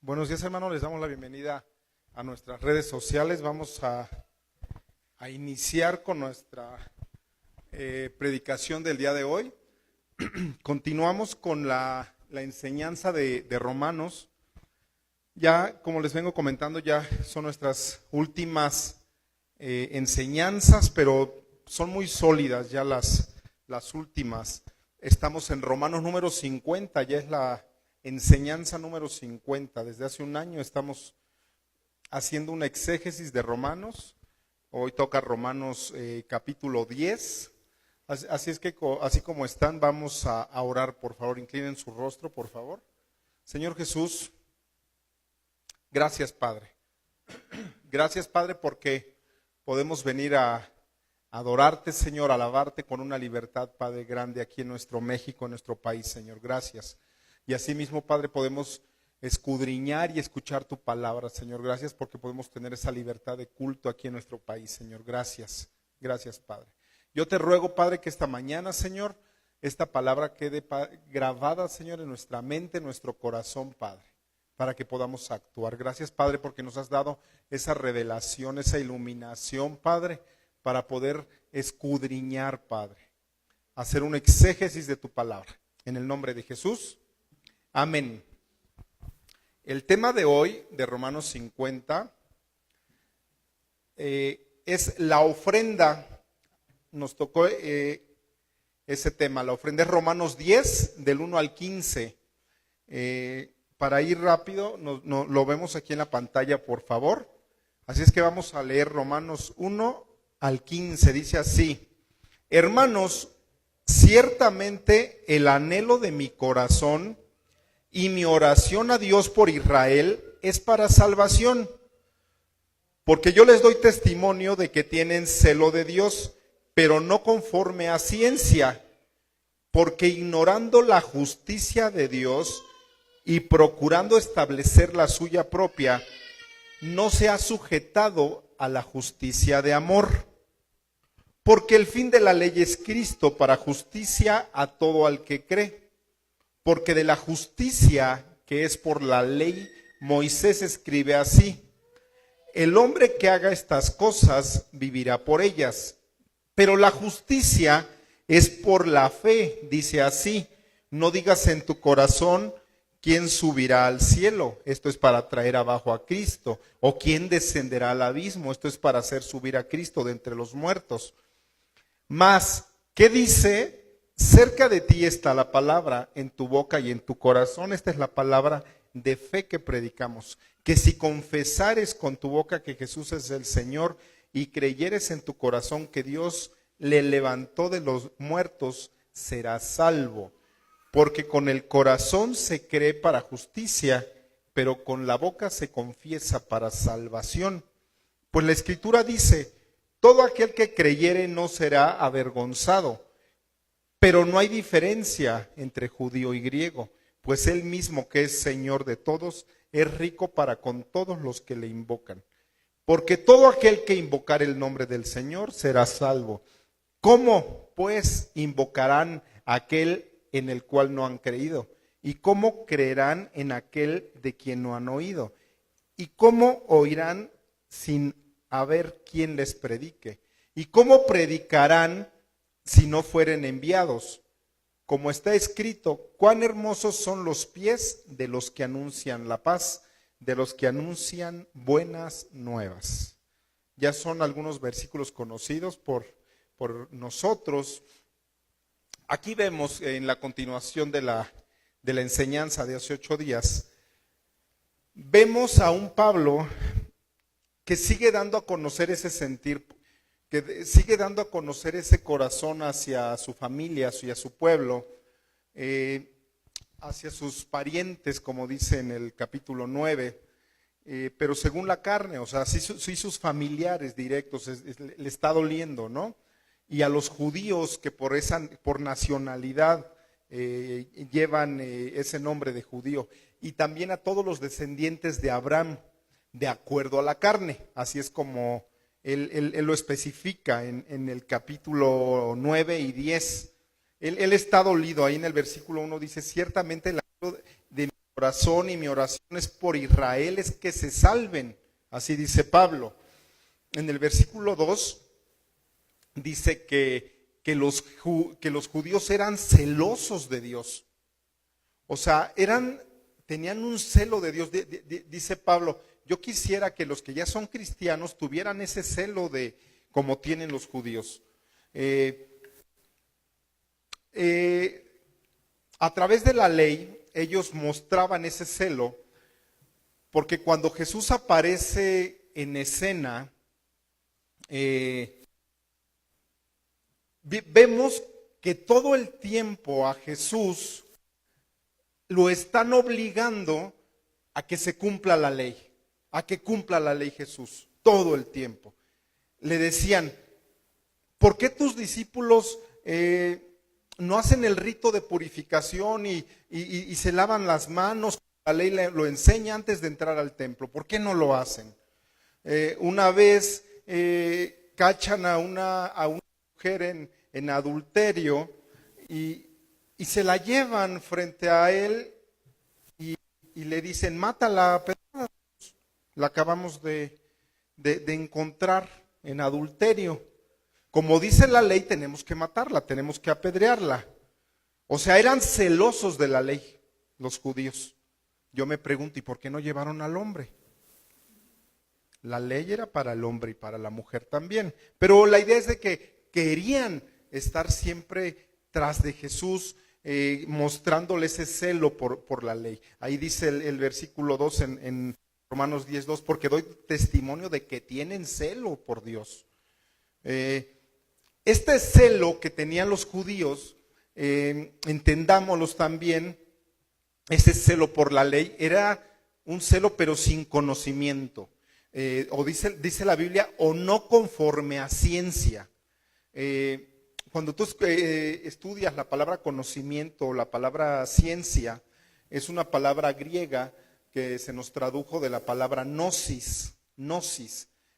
Buenos días, hermanos, les damos la bienvenida a nuestras redes sociales. Vamos a iniciar con nuestra predicación del día de hoy. Continuamos con la enseñanza de Romanos. Ya, como les vengo comentando, ya son nuestras últimas enseñanzas, pero son muy sólidas ya las últimas. Estamos en Romanos número 50, ya es la enseñanza número 50. Desde hace un año estamos haciendo una exégesis de Romanos. Hoy toca Romanos capítulo 10. Así es que, así como están, vamos a orar. Por favor, inclinen su rostro, por favor. Señor Jesús, gracias, Padre. Gracias, Padre, porque podemos venir a adorarte, Señor, alabarte con una libertad, Padre, grande aquí en nuestro México, en nuestro país, Señor. Gracias. Y asimismo, Padre, podemos escudriñar y escuchar tu palabra, Señor. Gracias porque podemos tener esa libertad de culto aquí en nuestro país, Señor. Gracias. Gracias, Padre. Yo te ruego, Padre, que esta mañana, Señor, esta palabra quede grabada, Señor, en nuestra mente, en nuestro corazón, Padre, para que podamos actuar. Gracias, Padre, porque nos has dado esa revelación, esa iluminación, Padre, para poder escudriñar, Padre, hacer un exégesis de tu palabra. En el nombre de Jesús. Amén. El tema de hoy, de Romanos 50, es la ofrenda. Nos tocó ese tema, la ofrenda. Es Romanos 10, del 1 al 15. Para ir rápido, lo vemos aquí en la pantalla, por favor. Así es que vamos a leer Romanos 1 al 15. Dice así: hermanos, ciertamente el anhelo de mi corazón y mi oración a Dios por Israel es para salvación, porque yo les doy testimonio de que tienen celo de Dios, pero no conforme a ciencia, porque ignorando la justicia de Dios y procurando establecer la suya propia, no se ha sujetado a la justicia de amor. Porque el fin de la ley es Cristo para justicia a todo al que cree. Porque de la justicia que es por la ley, Moisés escribe así: el hombre que haga estas cosas vivirá por ellas. Pero la justicia es por la fe, dice así: no digas en tu corazón quién subirá al cielo, esto es para traer abajo a Cristo, o quién descenderá al abismo, esto es para hacer subir a Cristo de entre los muertos. Mas, ¿qué dice? Cerca de ti está la palabra, en tu boca y en tu corazón. Esta es la palabra de fe que predicamos. Que si confesares con tu boca que Jesús es el Señor y creyeres en tu corazón que Dios le levantó de los muertos, serás salvo. Porque con el corazón se cree para justicia, pero con la boca se confiesa para salvación. Pues la Escritura dice: todo aquel que creyere no será avergonzado. Pero no hay diferencia entre judío y griego, pues él mismo que es Señor de todos, es rico para con todos los que le invocan. Porque todo aquel que invocar el nombre del Señor será salvo. ¿Cómo, pues, invocarán a aquel en el cual no han creído? ¿Y cómo creerán en aquel de quien no han oído? ¿Y cómo oirán sin haber quien les predique? ¿Y cómo predicarán si no fueren enviados? Como está escrito: cuán hermosos son los pies de los que anuncian la paz, de los que anuncian buenas nuevas. Ya son algunos versículos conocidos por nosotros. Aquí vemos en la continuación de la enseñanza de hace 8 días, vemos a un Pablo que sigue dando a conocer ese sentir, que sigue dando a conocer ese corazón hacia su familia, hacia su pueblo, hacia sus parientes, como dice en el capítulo 9, pero según la carne, o sea, sí sus familiares directos, le está doliendo, ¿no? Y a los judíos que por nacionalidad llevan ese nombre de judío, y también a todos los descendientes de Abraham, de acuerdo a la carne, así es como él lo especifica en el capítulo 9 y 10. Él está dolido. Ahí en el versículo 1 dice: ciertamente el anhelo de mi corazón y mi oración es por Israel, es que se salven. Así dice Pablo. En el versículo 2 dice que los judíos eran celosos de Dios. O sea, tenían un celo de Dios. Dice Pablo, yo quisiera que los que ya son cristianos tuvieran ese celo de como tienen los judíos. A través de la ley, ellos mostraban ese celo, porque cuando Jesús aparece en escena, vemos que todo el tiempo a Jesús lo están obligando a que se cumpla la ley, a que cumpla la ley Jesús, todo el tiempo. Le decían, ¿por qué tus discípulos no hacen el rito de purificación y se lavan las manos? La ley lo enseña antes de entrar al templo. ¿Por qué no lo hacen? Una vez cachan a una mujer en adulterio y se la llevan frente a él y le dicen, mátala a pedazos. La acabamos de encontrar en adulterio. Como dice la ley, tenemos que matarla, tenemos que apedrearla. O sea, eran celosos de la ley los judíos. Yo me pregunto, ¿y por qué no llevaron al hombre? La ley era para el hombre y para la mujer también. Pero la idea es de que querían estar siempre tras de Jesús, mostrándole ese celo por la ley. Ahí dice el versículo 2 en Romanos 10:2, porque doy testimonio de que tienen celo por Dios. Este celo que tenían los judíos, entendámoslos también, ese celo por la ley era un celo pero sin conocimiento. O dice la Biblia, o no conforme a ciencia. Cuando tú estudias la palabra conocimiento o la palabra ciencia, es una palabra griega que se nos tradujo de la palabra gnosis.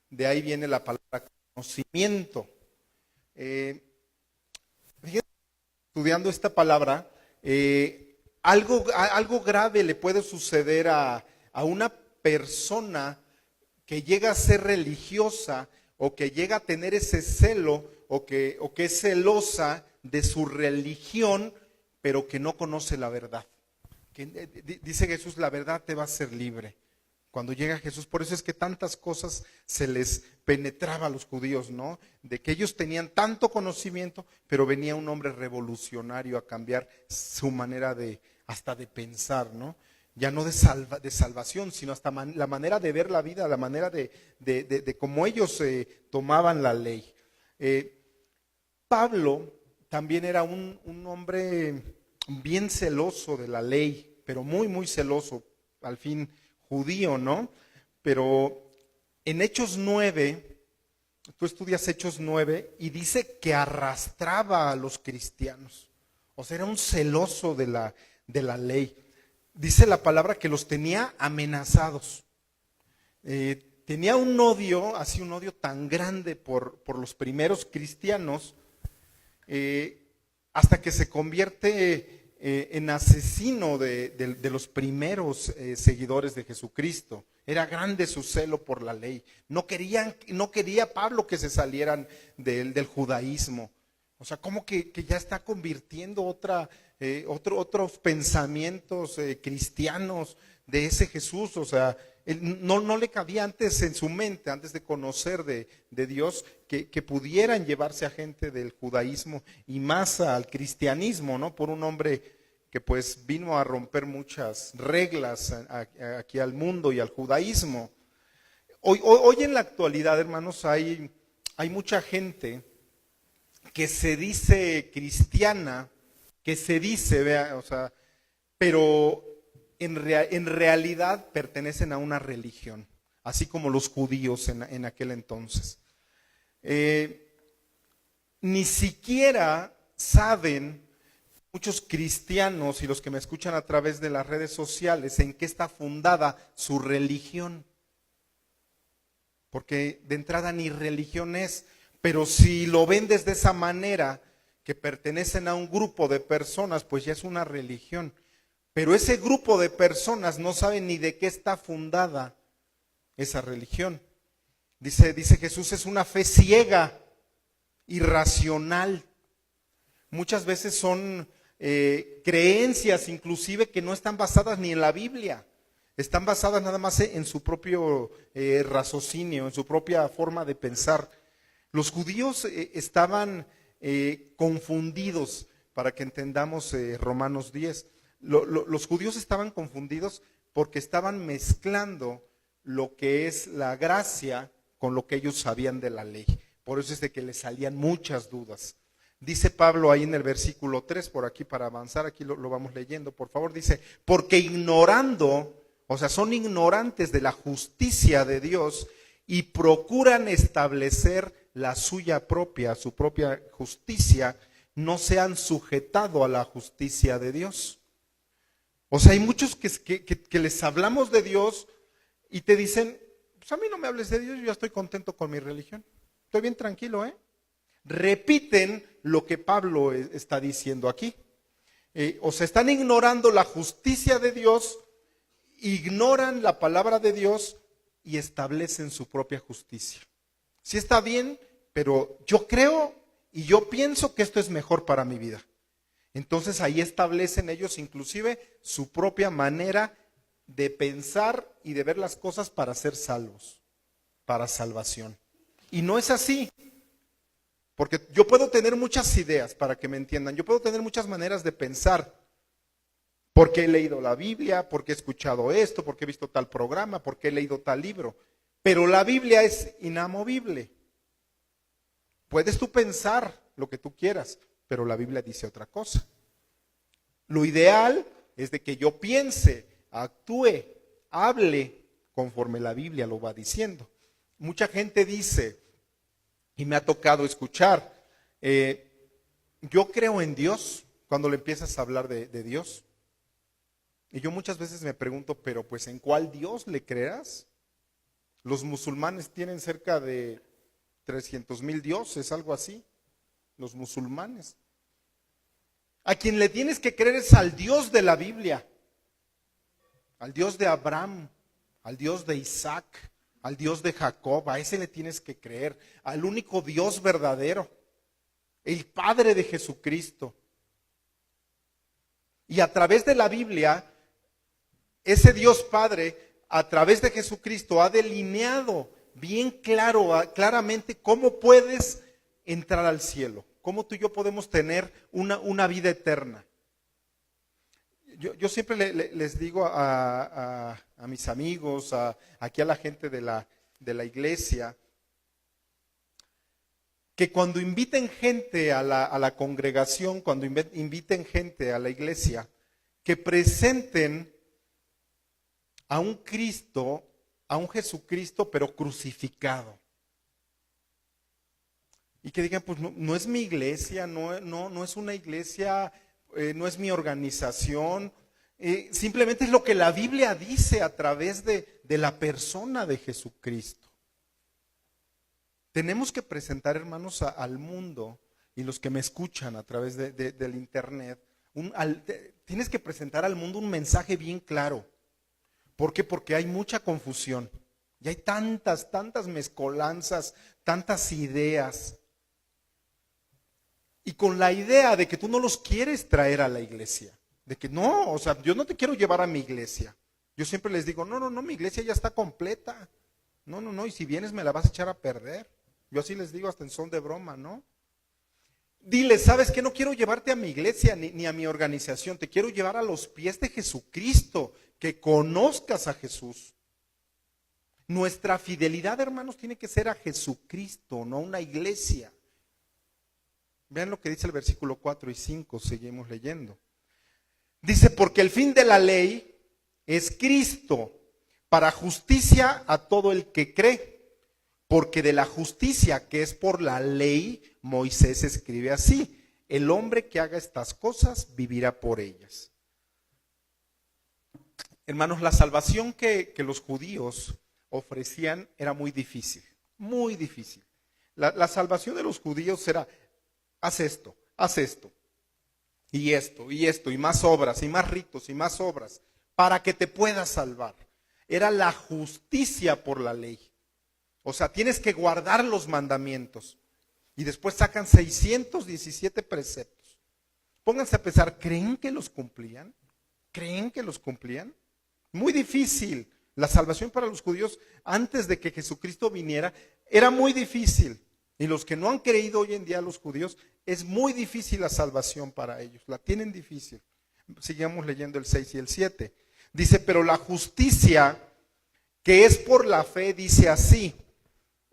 De ahí viene la palabra conocimiento. Estudiando esta palabra, algo grave le puede suceder a una persona que llega a ser religiosa o que llega a tener ese celo o que es celosa de su religión, pero que no conoce la verdad. Dice Jesús, la verdad te va a hacer libre. Cuando llega Jesús, por eso es que tantas cosas se les penetraba a los judíos, ¿no? De que ellos tenían tanto conocimiento, pero venía un hombre revolucionario a cambiar su manera hasta de pensar, ¿no? Ya no de salvación, sino hasta la manera de ver la vida, la manera de cómo ellos tomaban la ley. Pablo también era un hombre bien celoso de la ley, pero muy, muy celoso, al fin judío, ¿no? Pero en Hechos 9, tú estudias Hechos 9 y dice que arrastraba a los cristianos. O sea, era un celoso de la ley. Dice la palabra que los tenía amenazados. Tenía un odio, así un odio tan grande por los primeros cristianos, hasta que se convierte en asesino de los primeros seguidores de Jesucristo. Era grande su celo por la ley. No quería Pablo que se salieran del judaísmo. O sea, como que ya está convirtiendo otros pensamientos cristianos de ese Jesús. O sea, no le cabía antes en su mente, antes de conocer de Dios, que pudieran llevarse a gente del judaísmo y más al cristianismo, ¿no? Por un hombre que pues vino a romper muchas reglas aquí al mundo y al judaísmo. Hoy en la actualidad, hermanos, hay mucha gente que se dice cristiana, o sea, pero en realidad pertenecen a una religión, así como los judíos en aquel entonces. Ni siquiera saben muchos cristianos y los que me escuchan a través de las redes sociales en qué está fundada su religión. Porque de entrada ni religión es, pero si lo ven desde esa manera, que pertenecen a un grupo de personas, pues ya es una religión. Pero ese grupo de personas no sabe ni de qué está fundada esa religión. Dice Jesús, es una fe ciega, irracional. Muchas veces son creencias inclusive que no están basadas ni en la Biblia. Están basadas nada más en su propio raciocinio, en su propia forma de pensar. Los judíos estaban confundidos, para que entendamos Romanos 10. Los judíos estaban confundidos porque estaban mezclando lo que es la gracia con lo que ellos sabían de la ley. Por eso es de que les salían muchas dudas. Dice Pablo ahí en el versículo 3, por aquí para avanzar, aquí lo vamos leyendo, por favor, dice, porque ignorando, o sea, son ignorantes de la justicia de Dios y procuran establecer la suya propia, su propia justicia, no se han sujetado a la justicia de Dios. O sea, hay muchos que les hablamos de Dios y te dicen, pues a mí no me hables de Dios, yo ya estoy contento con mi religión. Estoy bien tranquilo, ¿eh? Repiten lo que Pablo está diciendo aquí. O sea, están ignorando la justicia de Dios, ignoran la palabra de Dios y establecen su propia justicia. Sí está bien, pero yo creo y yo pienso que esto es mejor para mi vida. Entonces ahí establecen ellos inclusive su propia manera de pensar y de ver las cosas para ser salvos, para salvación. Y no es así, porque yo puedo tener muchas ideas, para que me entiendan, yo puedo tener muchas maneras de pensar, porque he leído la Biblia, porque he escuchado esto, porque he visto tal programa, porque he leído tal libro, pero la Biblia es inamovible. Puedes tú pensar lo que tú quieras, pero la Biblia dice otra cosa. Lo ideal es de que yo piense, actúe, hable conforme la Biblia lo va diciendo. Mucha gente dice, y me ha tocado escuchar, yo creo en Dios, cuando le empiezas a hablar de Dios. Y yo muchas veces me pregunto, pero pues ¿en cuál Dios le creerás? Los musulmanes tienen cerca de 300,000 dioses, algo así, los musulmanes. A quien le tienes que creer es al Dios de la Biblia, al Dios de Abraham, al Dios de Isaac, al Dios de Jacob, a ese le tienes que creer, al único Dios verdadero, el Padre de Jesucristo. Y a través de la Biblia, ese Dios Padre, a través de Jesucristo, ha delineado bien claramente cómo puedes entrar al cielo, cómo tú y yo podemos tener una vida eterna. Yo siempre les digo a mis amigos, aquí a la gente de la iglesia, que cuando inviten gente a la congregación, cuando inviten gente a la iglesia, que presenten a un Cristo, a un Jesucristo, pero crucificado. Y que digan, pues no es mi iglesia, no es una iglesia, no es mi organización, simplemente es lo que la Biblia dice a través de la persona de Jesucristo. Tenemos que presentar, hermanos, al mundo y los que me escuchan a través del internet, tienes que presentar al mundo un mensaje bien claro. ¿Por qué? Porque hay mucha confusión y hay tantas mezcolanzas, tantas ideas. Y con la idea de que tú no los quieres traer a la iglesia, de que no, o sea, yo no te quiero llevar a mi iglesia. Yo siempre les digo, no, mi iglesia ya está completa. No, y si vienes me la vas a echar a perder. Yo así les digo hasta en son de broma, ¿no? Dile, ¿sabes qué? No quiero llevarte a mi iglesia ni a mi organización, te quiero llevar a los pies de Jesucristo, que conozcas a Jesús. Nuestra fidelidad, hermanos, tiene que ser a Jesucristo, no a una iglesia. Vean lo que dice el versículo 4 y 5, seguimos leyendo. Dice, porque el fin de la ley es Cristo, para justicia a todo el que cree. Porque de la justicia que es por la ley, Moisés escribe así: el hombre que haga estas cosas vivirá por ellas. Hermanos, la salvación que los judíos ofrecían era muy difícil, muy difícil. La salvación de los judíos era, haz esto, haz esto. y esto, y esto, y más obras, y más ritos, y más obras, para que te puedas salvar. Era la justicia por la ley. O sea, tienes que guardar los mandamientos. Y después sacan 617 preceptos. Pónganse a pensar, ¿creen que los cumplían? ¿Creen que los cumplían? Muy difícil. La salvación para los judíos antes de que Jesucristo viniera era muy difícil. Y los que no han creído hoy en día, los judíos, es muy difícil la salvación para ellos. La tienen difícil. Sigamos leyendo el 6 y el 7. Dice, pero la justicia que es por la fe dice así: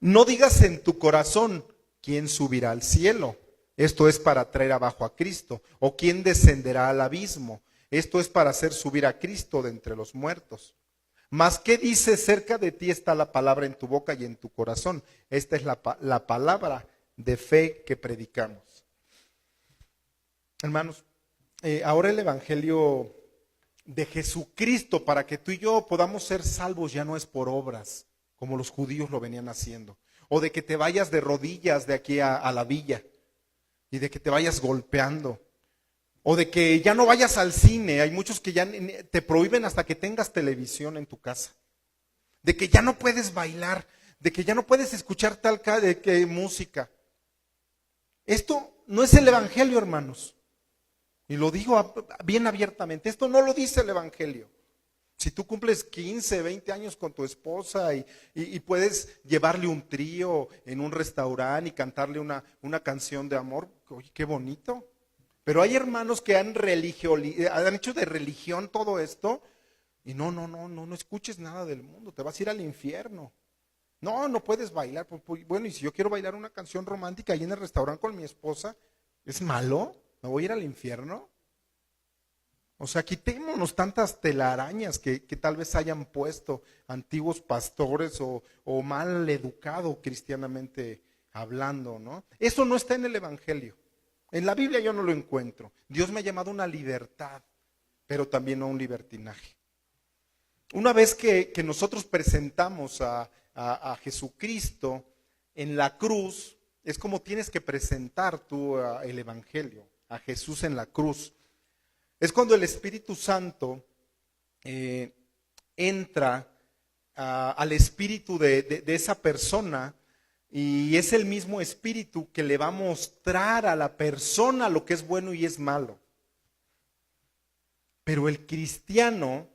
no digas en tu corazón, ¿quién subirá al cielo? Esto es para traer abajo a Cristo. ¿O quién descenderá al abismo? Esto es para hacer subir a Cristo de entre los muertos. Mas, ¿qué dice? Cerca de ti está la palabra en tu boca y en tu corazón. Esta es la palabra de fe que predicamos. Hermanos, ahora el evangelio de Jesucristo, para que tú y yo podamos ser salvos, ya no es por obras, como los judíos lo venían haciendo. O de que te vayas de rodillas de aquí a la villa y de que te vayas golpeando. O de que ya no vayas al cine. Hay muchos que ya te prohíben hasta que tengas televisión en tu casa. De que ya no puedes bailar. De que ya no puedes escuchar tal música. Esto no es el evangelio, hermanos. Y lo digo bien abiertamente. Esto no lo dice el evangelio. Si tú cumples 15, 20 años con tu esposa y puedes llevarle un trío en un restaurante y cantarle una canción de amor, oye, qué bonito. Pero hay hermanos que han hecho de religión todo esto y no escuches nada del mundo, te vas a ir al infierno. No puedes bailar. Bueno, y si yo quiero bailar una canción romántica ahí en el restaurante con mi esposa, ¿es malo? ¿Me voy a ir al infierno? O sea, quitémonos tantas telarañas que tal vez hayan puesto antiguos pastores o mal educado cristianamente hablando, ¿no? Eso no está en el evangelio. En la Biblia yo no lo encuentro. Dios me ha llamado a una libertad, pero también a un libertinaje. Una vez que nosotros presentamos a Jesucristo en la cruz, es como tienes que presentar tú el evangelio, a Jesús en la cruz. Es cuando el Espíritu Santo entra al espíritu de esa persona. Y es el mismo espíritu que le va a mostrar a la persona lo que es bueno y es malo. Pero el cristiano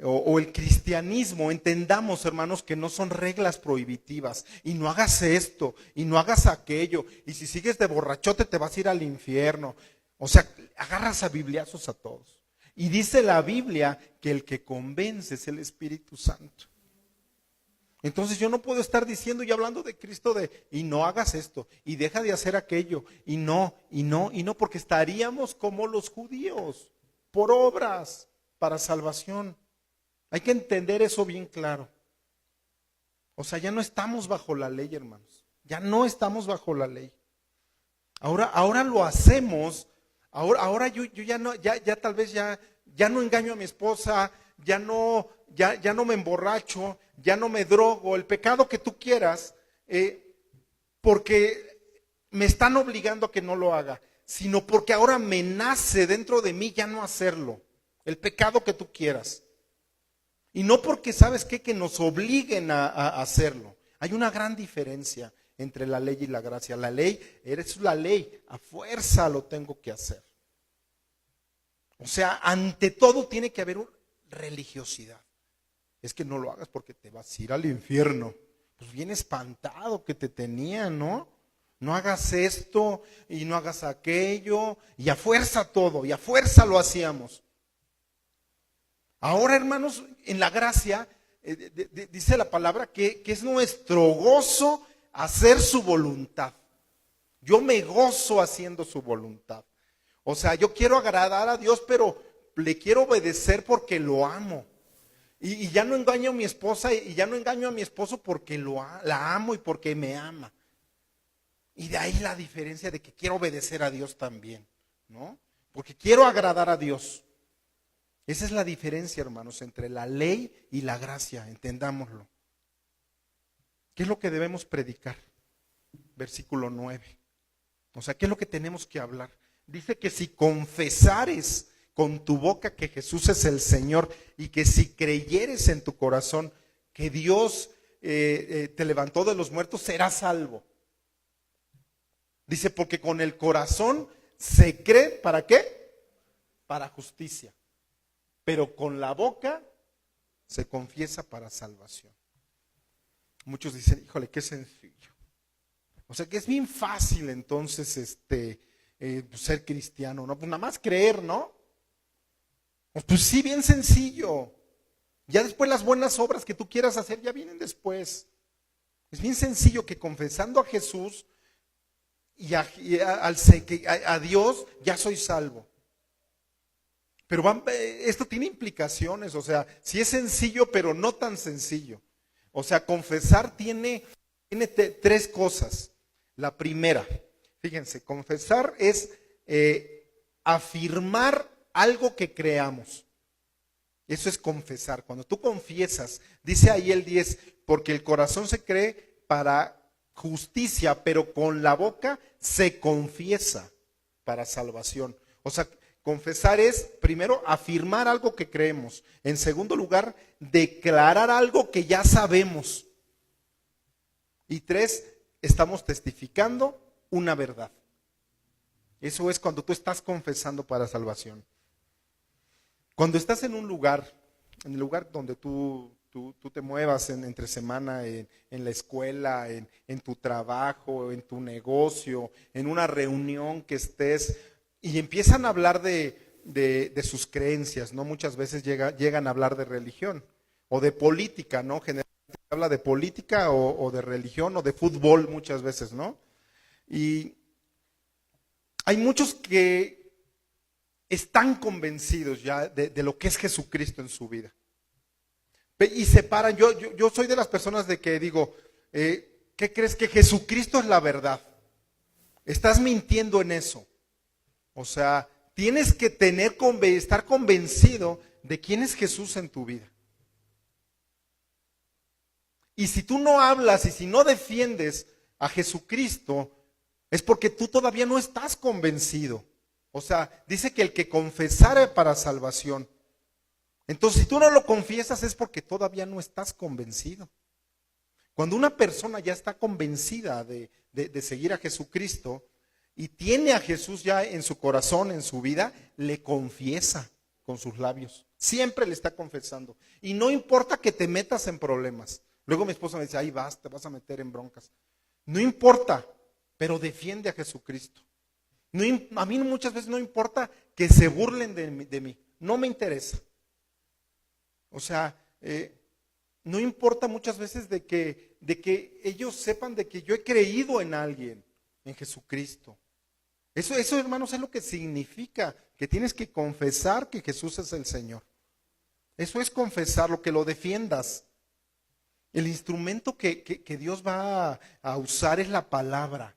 o el cristianismo, entendamos, hermanos, que no son reglas prohibitivas. Y no hagas esto, y no hagas aquello. Y si sigues de borrachote te vas a ir al infierno. O sea, agarras a bibliazos a todos. Y dice la Biblia que el que convence es el Espíritu Santo. Entonces yo no puedo estar diciendo y hablando de Cristo y no hagas esto, y deja de hacer aquello, y no, porque estaríamos como los judíos, por obras, para salvación. Hay que entender eso bien claro. O sea, ya no estamos bajo la ley, hermanos. Ya no estamos bajo la ley. Ahora lo hacemos, ahora yo ya no, ya tal vez ya no engaño a mi esposa, ya no me emborracho, ya no me drogo, el pecado que tú quieras, porque me están obligando a que no lo haga, sino porque ahora me nace dentro de mí ya no hacerlo, el pecado que tú quieras. Y no porque, ¿sabes qué? Que nos obliguen a hacerlo. Hay una gran diferencia entre la ley y la gracia. La ley, eres la ley, a fuerza lo tengo que hacer. O sea, ante todo tiene que haber religiosidad. Es que no lo hagas porque te vas a ir al infierno. Pues bien espantado que te tenían, ¿no? No hagas esto y no hagas aquello. Y a fuerza todo, y a fuerza lo hacíamos. Ahora, hermanos, en la gracia, dice la palabra que es nuestro gozo hacer su voluntad. Yo me gozo haciendo su voluntad. O sea, yo quiero agradar a Dios, pero le quiero obedecer porque lo amo. Y ya no engaño a mi esposa y ya no engaño a mi esposo porque la amo y porque me ama. Y de ahí la diferencia de que quiero obedecer a Dios también, ¿no? Porque quiero agradar a Dios. Esa es la diferencia, hermanos, entre la ley y la gracia, entendámoslo. ¿Qué es lo que debemos predicar? Versículo 9. O sea, ¿qué es lo que tenemos que hablar? Dice que si confesares con tu boca que Jesús es el Señor y que si creyeres en tu corazón que Dios te levantó de los muertos, serás salvo. Dice, porque con el corazón se cree, ¿para qué? Para justicia. Pero con la boca se confiesa para salvación. Muchos dicen, híjole, qué sencillo. O sea que es bien fácil entonces ser cristiano, ¿no? Pues nada más creer, ¿no? Pues sí, bien sencillo. Ya después las buenas obras que tú quieras hacer ya vienen después. Es bien sencillo que confesando a Jesús a Dios ya soy salvo. Pero esto tiene implicaciones, o sea, sí es sencillo, pero no tan sencillo. O sea, confesar tiene tres cosas. La primera, fíjense, confesar es afirmar algo que creamos. Eso es confesar. Cuando tú confiesas, dice ahí el 10, porque el corazón se cree para justicia, pero con la boca se confiesa para salvación. O sea, confesar es, primero, afirmar algo que creemos. En segundo lugar, declarar algo que ya sabemos. Y 3, estamos testificando una verdad. Eso es cuando tú estás confesando para salvación. Cuando estás en un lugar, en el lugar donde tú te muevas entre semana, en la escuela, en tu trabajo, en tu negocio, en una reunión que estés, y empiezan a hablar de sus creencias, ¿no? Muchas veces llegan a hablar de religión o de política, ¿no? Generalmente se habla de política o de religión o de fútbol muchas veces, ¿no? Y hay muchos que están convencidos ya de lo que es Jesucristo en su vida. Y se paran, yo soy de las personas de que digo, ¿qué crees? Que Jesucristo es la verdad. Estás mintiendo en eso. O sea, tienes que estar convencido de quién es Jesús en tu vida. Y si tú no hablas y si no defiendes a Jesucristo, es porque tú todavía no estás convencido. O sea, dice que el que confesare para salvación. Entonces, si tú no lo confiesas es porque todavía no estás convencido. Cuando una persona ya está convencida de seguir a Jesucristo y tiene a Jesús ya en su corazón, en su vida, le confiesa con sus labios. Siempre le está confesando. Y no importa que te metas en problemas. Luego mi esposa me dice, ahí vas, te vas a meter en broncas. No importa, pero defiende a Jesucristo. A mí muchas veces no importa que se burlen de mí. No me interesa. O sea, no importa muchas veces de que ellos sepan de que yo he creído en alguien, en Jesucristo. Eso, hermanos, es lo que significa que tienes que confesar que Jesús es el Señor. Eso es confesarlo, que lo defiendas. El instrumento que Dios va a usar es la palabra.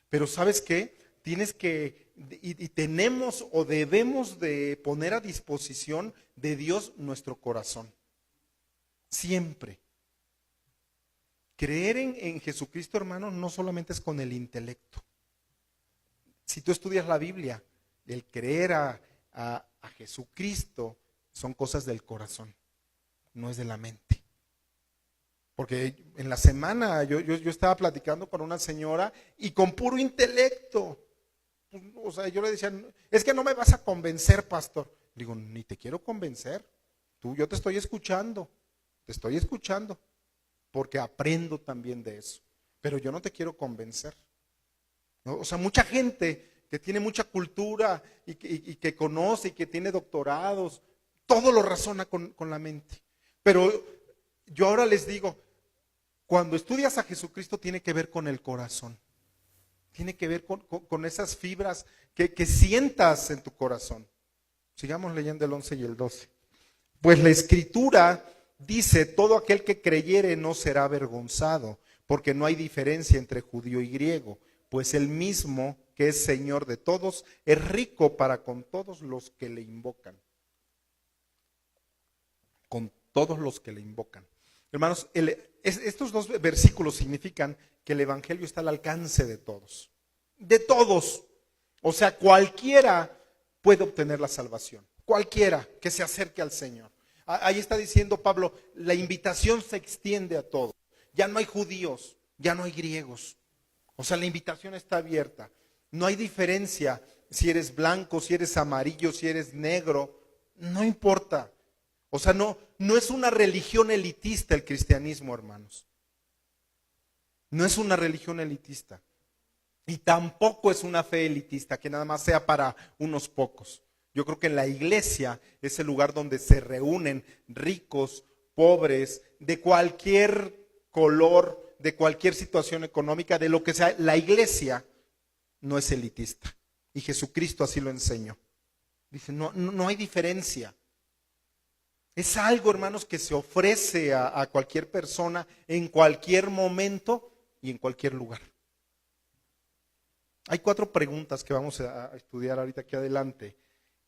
Pero ¿sabes qué? Tienes que, y tenemos o debemos de poner a disposición de Dios nuestro corazón. Siempre. Creer en Jesucristo, hermano, no solamente es con el intelecto. Si tú estudias la Biblia, el creer a Jesucristo son cosas del corazón, no es de la mente. Porque en la semana yo estaba platicando con una señora y con puro intelecto. O sea, yo le decía, es que no me vas a convencer, pastor. Digo, ni te quiero convencer. Yo te estoy escuchando, porque aprendo también de eso. Pero yo no te quiero convencer. ¿No? O sea, mucha gente que tiene mucha cultura y que conoce y que tiene doctorados, todo lo razona con la mente. Pero yo ahora les digo, cuando estudias a Jesucristo tiene que ver con el corazón. Tiene que ver con esas fibras que sientas en tu corazón. Sigamos leyendo el 11 y el 12. Pues la Escritura dice, todo aquel que creyere no será avergonzado, porque no hay diferencia entre judío y griego, pues el mismo que es Señor de todos es rico para con todos los que le invocan. Con todos los que le invocan. Hermanos, estos dos versículos significan que el Evangelio está al alcance de todos. De todos. O sea, cualquiera puede obtener la salvación. Cualquiera que se acerque al Señor. Ahí está diciendo Pablo, la invitación se extiende a todos. Ya no hay judíos, ya no hay griegos. O sea, la invitación está abierta. No hay diferencia si eres blanco, si eres amarillo, si eres negro. No importa. O sea, no es una religión elitista el cristianismo, hermanos. No es una religión elitista. Y tampoco es una fe elitista que nada más sea para unos pocos. Yo creo que la iglesia es el lugar donde se reúnen ricos, pobres, de cualquier color, de cualquier situación económica, de lo que sea. La iglesia no es elitista. Y Jesucristo así lo enseñó. Dice, no hay diferencia. Es algo, hermanos, que se ofrece a cualquier persona en cualquier momento y en cualquier lugar. Hay 4 preguntas que vamos a estudiar ahorita aquí adelante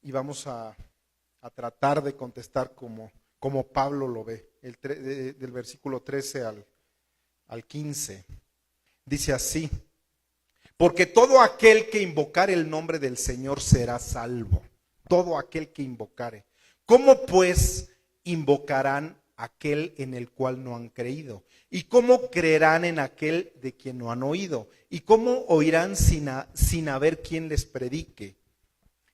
y vamos a tratar de contestar como Pablo lo ve, del versículo 13 al 15. Dice así, porque todo aquel que invocare el nombre del Señor será salvo. Todo aquel que invocare. ¿Cómo pues invocarán aquel en el cual no han creído? ¿Y cómo creerán en aquel de quien no han oído? ¿Y cómo oirán sin haber quien les predique?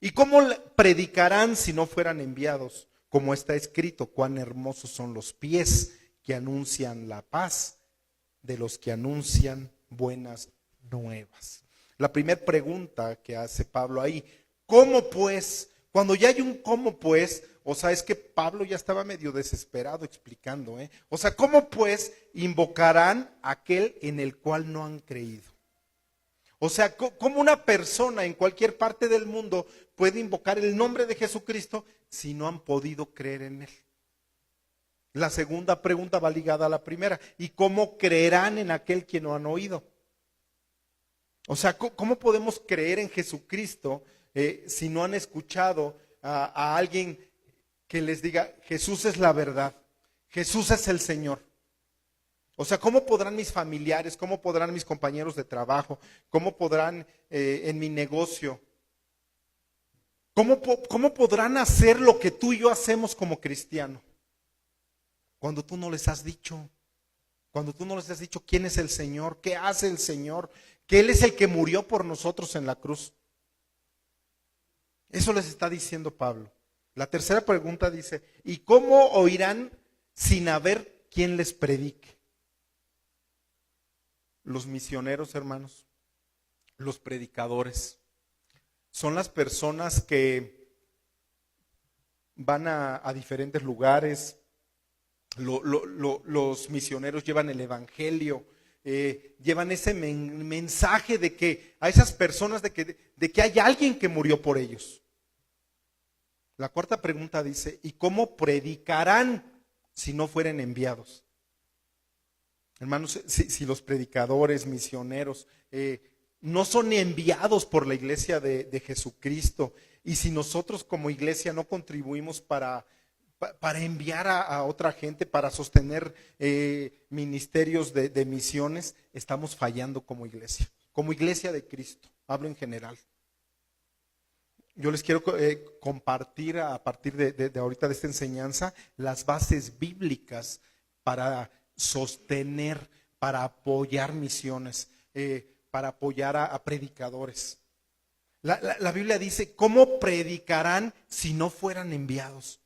¿Y cómo predicarán si no fueran enviados? Como está escrito, cuán hermosos son los pies que anuncian la paz de los que anuncian buenas nuevas. La primera pregunta que hace Pablo ahí, ¿cómo pues? Cuando ya hay un cómo pues, o sea, es que Pablo ya estaba medio desesperado explicando, O sea, ¿cómo pues invocarán aquel en el cual no han creído? O sea, ¿cómo una persona en cualquier parte del mundo puede invocar el nombre de Jesucristo si no han podido creer en él? La segunda pregunta va ligada a la primera. ¿Y cómo creerán en aquel que no han oído? O sea, ¿cómo podemos creer en Jesucristo si no han escuchado a alguien que les diga, Jesús es la verdad, Jesús es el Señor? O sea, ¿cómo podrán mis familiares, cómo podrán mis compañeros de trabajo, cómo podrán en mi negocio, cómo podrán hacer lo que tú y yo hacemos como cristianos? Cuando tú no les has dicho, quién es el Señor, qué hace el Señor, que Él es el que murió por nosotros en la cruz. Eso les está diciendo Pablo. La tercera pregunta dice, ¿y cómo oirán sin haber quien les predique? Los misioneros, hermanos, los predicadores, son las personas que van a diferentes lugares. Los misioneros llevan el evangelio, llevan ese mensaje de que a esas personas de que hay alguien que murió por ellos. La cuarta pregunta dice, ¿y cómo predicarán si no fueren enviados? Hermanos, si los predicadores, misioneros, no son enviados por la iglesia de Jesucristo, y si nosotros como iglesia no contribuimos para enviar a otra gente, para sostener ministerios de misiones, estamos fallando como iglesia de Cristo, hablo en general. Yo les quiero compartir a partir de ahorita de esta enseñanza las bases bíblicas para sostener, para apoyar misiones, para apoyar a predicadores. La Biblia dice, ¿cómo predicarán si no fueran enviados?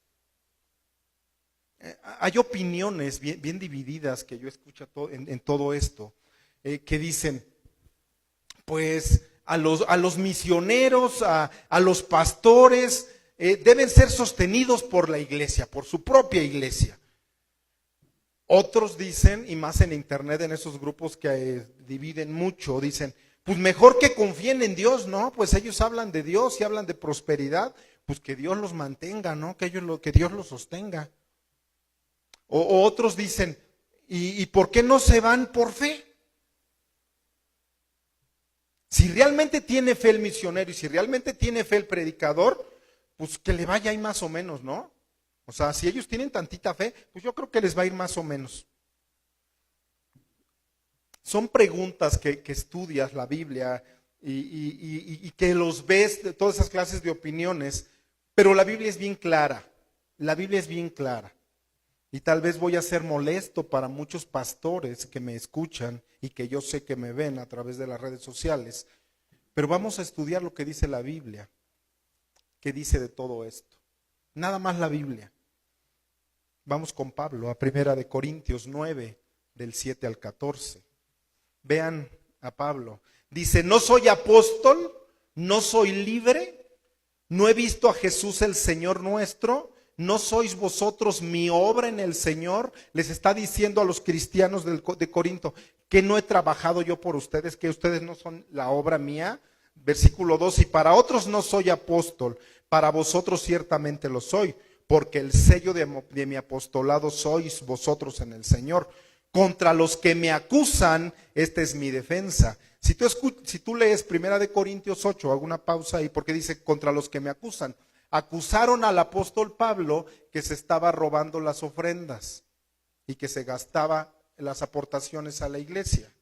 Hay opiniones bien divididas que yo escucho en todo esto, que dicen, pues a los misioneros, a los pastores, deben ser sostenidos por la iglesia, por su propia iglesia. Otros dicen, y más en internet, en esos grupos que dividen mucho, dicen, pues mejor que confíen en Dios, ¿no? Pues ellos hablan de Dios y hablan de prosperidad, pues que Dios los mantenga, ¿no? Que Dios los sostenga. O otros dicen, ¿y por qué no se van por fe? Si realmente tiene fe el misionero y si realmente tiene fe el predicador, pues que le vaya ahí más o menos, ¿no? O sea, si ellos tienen tantita fe, pues yo creo que les va a ir más o menos. Son preguntas que estudias la Biblia y que los ves de todas esas clases de opiniones, pero la Biblia es bien clara, la Biblia es bien clara. Y tal vez voy a ser molesto para muchos pastores que me escuchan y que yo sé que me ven a través de las redes sociales, pero vamos a estudiar lo que dice la Biblia, qué dice de todo esto. Nada más la Biblia. Vamos con Pablo a 1 Corintios 9, del 7 al 14. Vean a Pablo. Dice, no soy apóstol, no soy libre, no he visto a Jesús el Señor nuestro, no sois vosotros mi obra en el Señor. Les está diciendo a los cristianos de Corinto que no he trabajado yo por ustedes, que ustedes no son la obra mía. Versículo 2, y para otros no soy apóstol, para vosotros ciertamente lo soy, porque el sello de mi apostolado sois vosotros en el Señor. Contra los que me acusan, esta es mi defensa. Si tú lees 1 Corintios 8, hago una pausa ahí porque dice contra los que me acusan. Acusaron al apóstol Pablo que se estaba robando las ofrendas y que se gastaba las aportaciones a la iglesia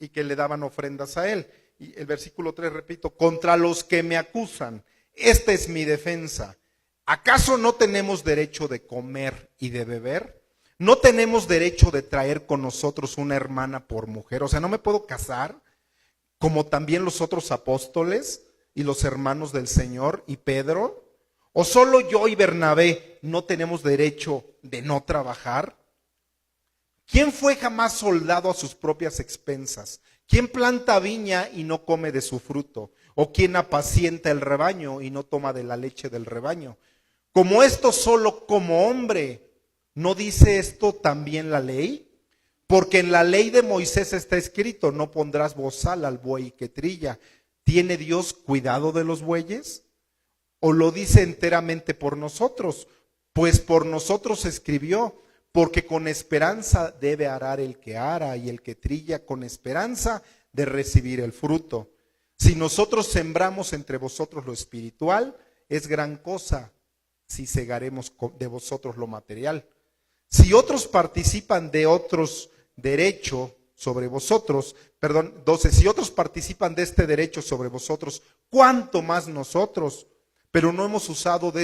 y que le daban ofrendas a él. Y el versículo 3, repito, contra los que me acusan, esta es mi defensa. ¿Acaso no tenemos derecho de comer y de beber? ¿No tenemos derecho de traer con nosotros una hermana por mujer? O sea, ¿no me puedo casar como también los otros apóstoles y los hermanos del Señor y Pedro? ¿O solo yo y Bernabé no tenemos derecho de no trabajar? ¿Quién fue jamás soldado a sus propias expensas? ¿Quién planta viña y no come de su fruto? ¿O quién apacienta el rebaño y no toma de la leche del rebaño? Como esto solo como hombre, ¿no dice esto también la ley? Porque en la ley de Moisés está escrito, no pondrás bozal al buey que trilla. ¿Tiene Dios cuidado de los bueyes? ¿O lo dice enteramente por nosotros? Pues por nosotros escribió, porque con esperanza debe arar el que ara y el que trilla con esperanza de recibir el fruto. Si nosotros sembramos entre vosotros lo espiritual, es gran cosa si segaremos de vosotros lo material. Si otros participan de otros derechos sobre vosotros, 12, si otros participan de este derecho sobre vosotros, ¿cuánto más nosotros? Pero no hemos usado de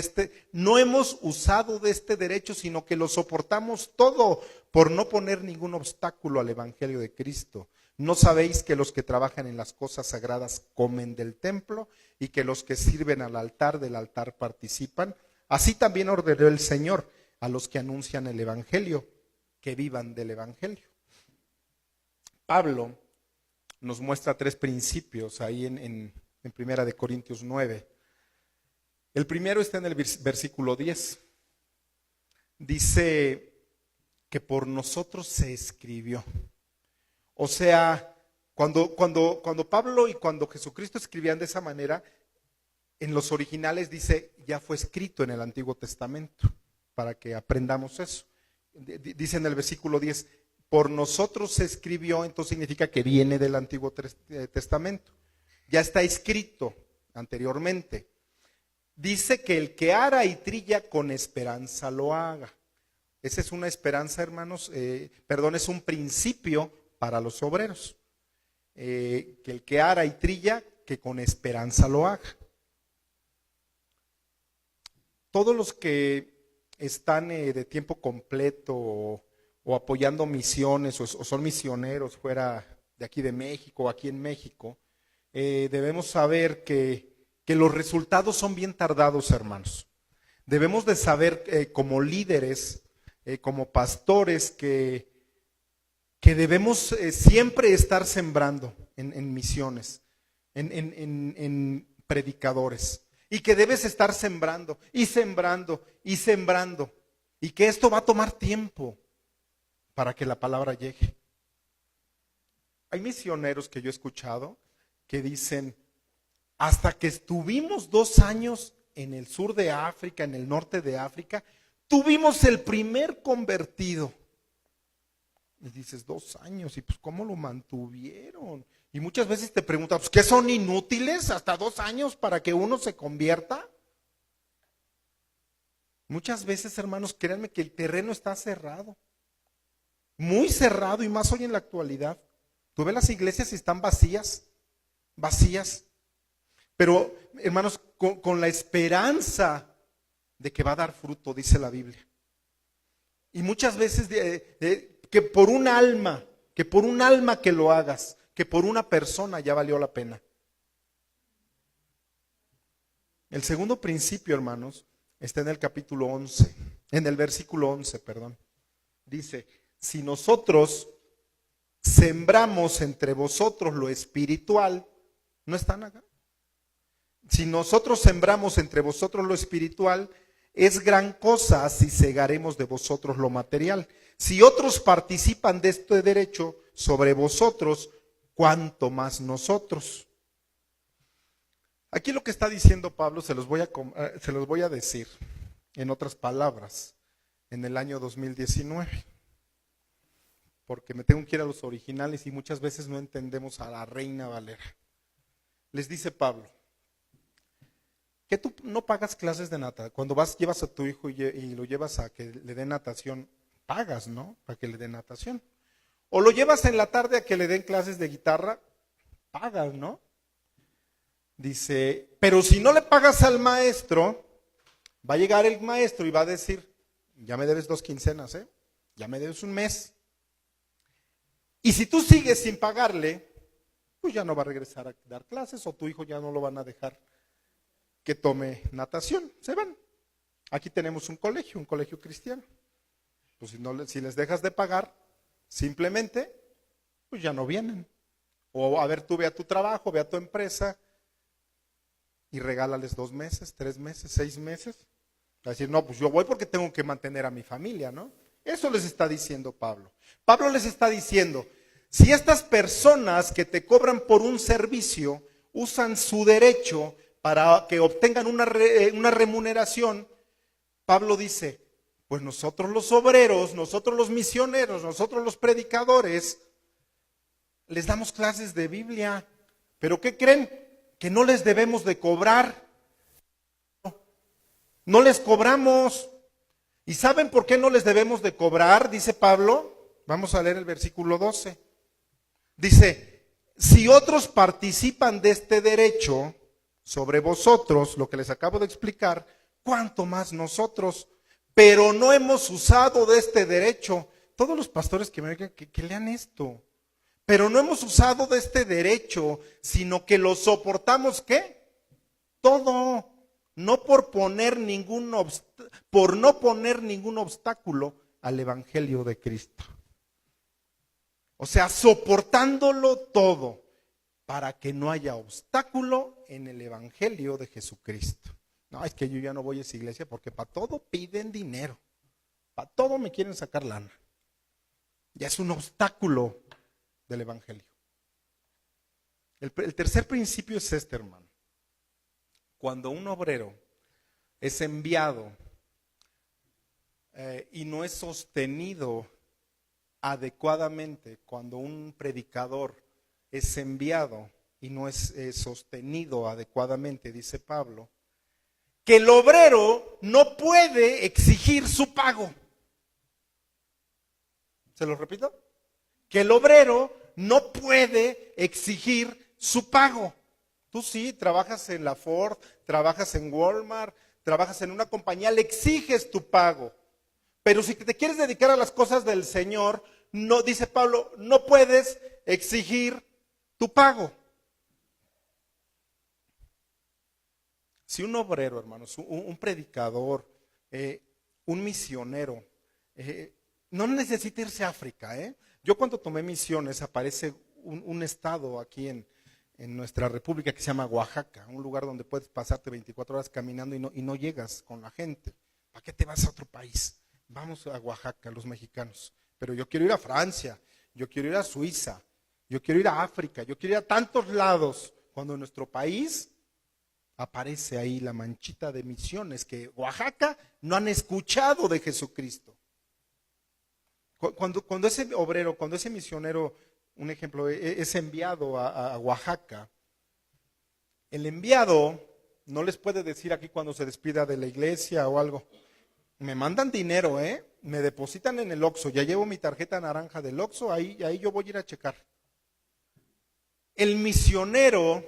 este derecho, sino que lo soportamos todo por no poner ningún obstáculo al evangelio de Cristo. ¿No sabéis que los que trabajan en las cosas sagradas comen del templo y que los que sirven al altar del altar participan? Así también ordenó el Señor a los que anuncian el evangelio, que vivan del evangelio. Pablo nos muestra 3 principios ahí en 1 Corintios 9. El primero está en el versículo 10. Dice que por nosotros se escribió. O sea, cuando Pablo y cuando Jesucristo escribían de esa manera, en los originales dice, ya fue escrito en el Antiguo Testamento, para que aprendamos eso. Dice en el versículo 10, por nosotros se escribió, entonces significa que viene del Antiguo Testamento. Ya está escrito anteriormente. Dice que el que ara y trilla con esperanza lo haga. Esa es una esperanza, hermanos, es un principio para los obreros. Que el que ara y trilla, que con esperanza lo haga. Todos los que están de tiempo completo o apoyando misiones o son misioneros fuera de aquí de México o aquí en México, debemos saber que los resultados son bien tardados, hermanos. Debemos de saber como líderes, como pastores, que debemos siempre estar sembrando en misiones, en predicadores. Y que debes estar sembrando y sembrando y sembrando. Y que esto va a tomar tiempo para que la palabra llegue. Hay misioneros que yo he escuchado que dicen, hasta que estuvimos 2 años en el sur de África, en el norte de África, tuvimos el primer convertido. Y dices, 2 años, y pues ¿cómo lo mantuvieron? Y muchas veces te preguntan, pues ¿qué son inútiles hasta 2 años para que uno se convierta? Muchas veces, hermanos, créanme que el terreno está cerrado. Muy cerrado, y más hoy en la actualidad. Tú ves las iglesias y están vacías. vacías. Pero, hermanos, con la esperanza de que va a dar fruto, dice la Biblia. Y muchas veces que por un alma que lo hagas, que por una persona ya valió la pena. El segundo principio, hermanos, está en el capítulo 11, en el versículo 11, perdón. Dice, si nosotros sembramos entre vosotros lo espiritual, ¿no están acá? Si nosotros sembramos entre vosotros lo espiritual, es gran cosa si segaremos de vosotros lo material. Si otros participan de este derecho sobre vosotros, ¿cuánto más nosotros? Aquí lo que está diciendo Pablo se los voy a decir en otras palabras en el año 2019. Porque me tengo que ir a los originales y muchas veces no entendemos a la Reina Valera. Les dice Pablo, que tú no pagas clases de natación. Cuando llevas a tu hijo y lo llevas a que le dé natación, pagas, ¿no? Para que le dé natación. O lo llevas en la tarde a que le den clases de guitarra, pagas, ¿no? Dice, pero si no le pagas al maestro, va a llegar el maestro y va a decir, ya me debes 2 quincenas, ya me debes un mes. Y si tú sigues sin pagarle, pues ya no va a regresar a dar clases o tu hijo ya no lo van a dejar que tome natación, se van. Aquí tenemos un colegio cristiano. Pues si les dejas de pagar, simplemente, pues ya no vienen. O a ver, tú ve a tu trabajo, ve a tu empresa y regálales 2 meses, 3 meses, 6 meses. Va a decir, no, pues yo voy porque tengo que mantener a mi familia, ¿no? Eso les está diciendo Pablo. Pablo les está diciendo, si estas personas que te cobran por un servicio usan su derecho para que obtengan una remuneración, Pablo dice, pues nosotros los obreros, nosotros los misioneros, nosotros los predicadores, les damos clases de Biblia, pero ¿qué creen? Que no les debemos de cobrar. No les cobramos. ¿Y saben por qué no les debemos de cobrar? Dice Pablo, vamos a leer el versículo 12. Dice, si otros participan de este derecho sobre vosotros, lo que les acabo de explicar, ¿cuánto más nosotros? Pero no hemos usado de este derecho. Todos los pastores que me digan que lean esto. Pero no hemos usado de este derecho, sino que lo soportamos, ¿qué? Todo. No por no poner ningún obstáculo al evangelio de Cristo. O sea, soportándolo todo para que no haya obstáculo en el evangelio de Jesucristo. No, es que yo ya no voy a esa iglesia porque para todo piden dinero. Para todo me quieren sacar lana. Ya es un obstáculo del evangelio. El tercer principio es este, hermano. Cuando un obrero es enviado y no es sostenido adecuadamente, cuando un predicador es enviado y no es sostenido adecuadamente, dice Pablo, que el obrero no puede exigir su pago. ¿Se lo repito? Que el obrero no puede exigir su pago. Tú sí, trabajas en la Ford, trabajas en Walmart, trabajas en una compañía, le exiges tu pago. Pero si te quieres dedicar a las cosas del Señor, no, dice Pablo, no puedes exigir tu pago. Si un obrero, hermanos, un predicador, un misionero, no necesita irse a África. Yo cuando tomé misiones aparece un estado aquí en nuestra república que se llama Oaxaca, un lugar donde puedes pasarte 24 horas caminando y no llegas con la gente. ¿Para qué te vas a otro país? Vamos a Oaxaca, los mexicanos. Pero yo quiero ir a Francia, yo quiero ir a Suiza, yo quiero ir a África, yo quiero ir a tantos lados. Cuando en nuestro país aparece ahí la manchita de misiones que Oaxaca no han escuchado de Jesucristo. Cuando ese obrero, cuando ese misionero, un ejemplo, es enviado a Oaxaca, el enviado no les puede decir aquí cuando se despida de la iglesia o algo, me mandan dinero, me depositan en el Oxxo, ya llevo mi tarjeta naranja del Oxxo, ahí yo voy a ir a checar. el misionero,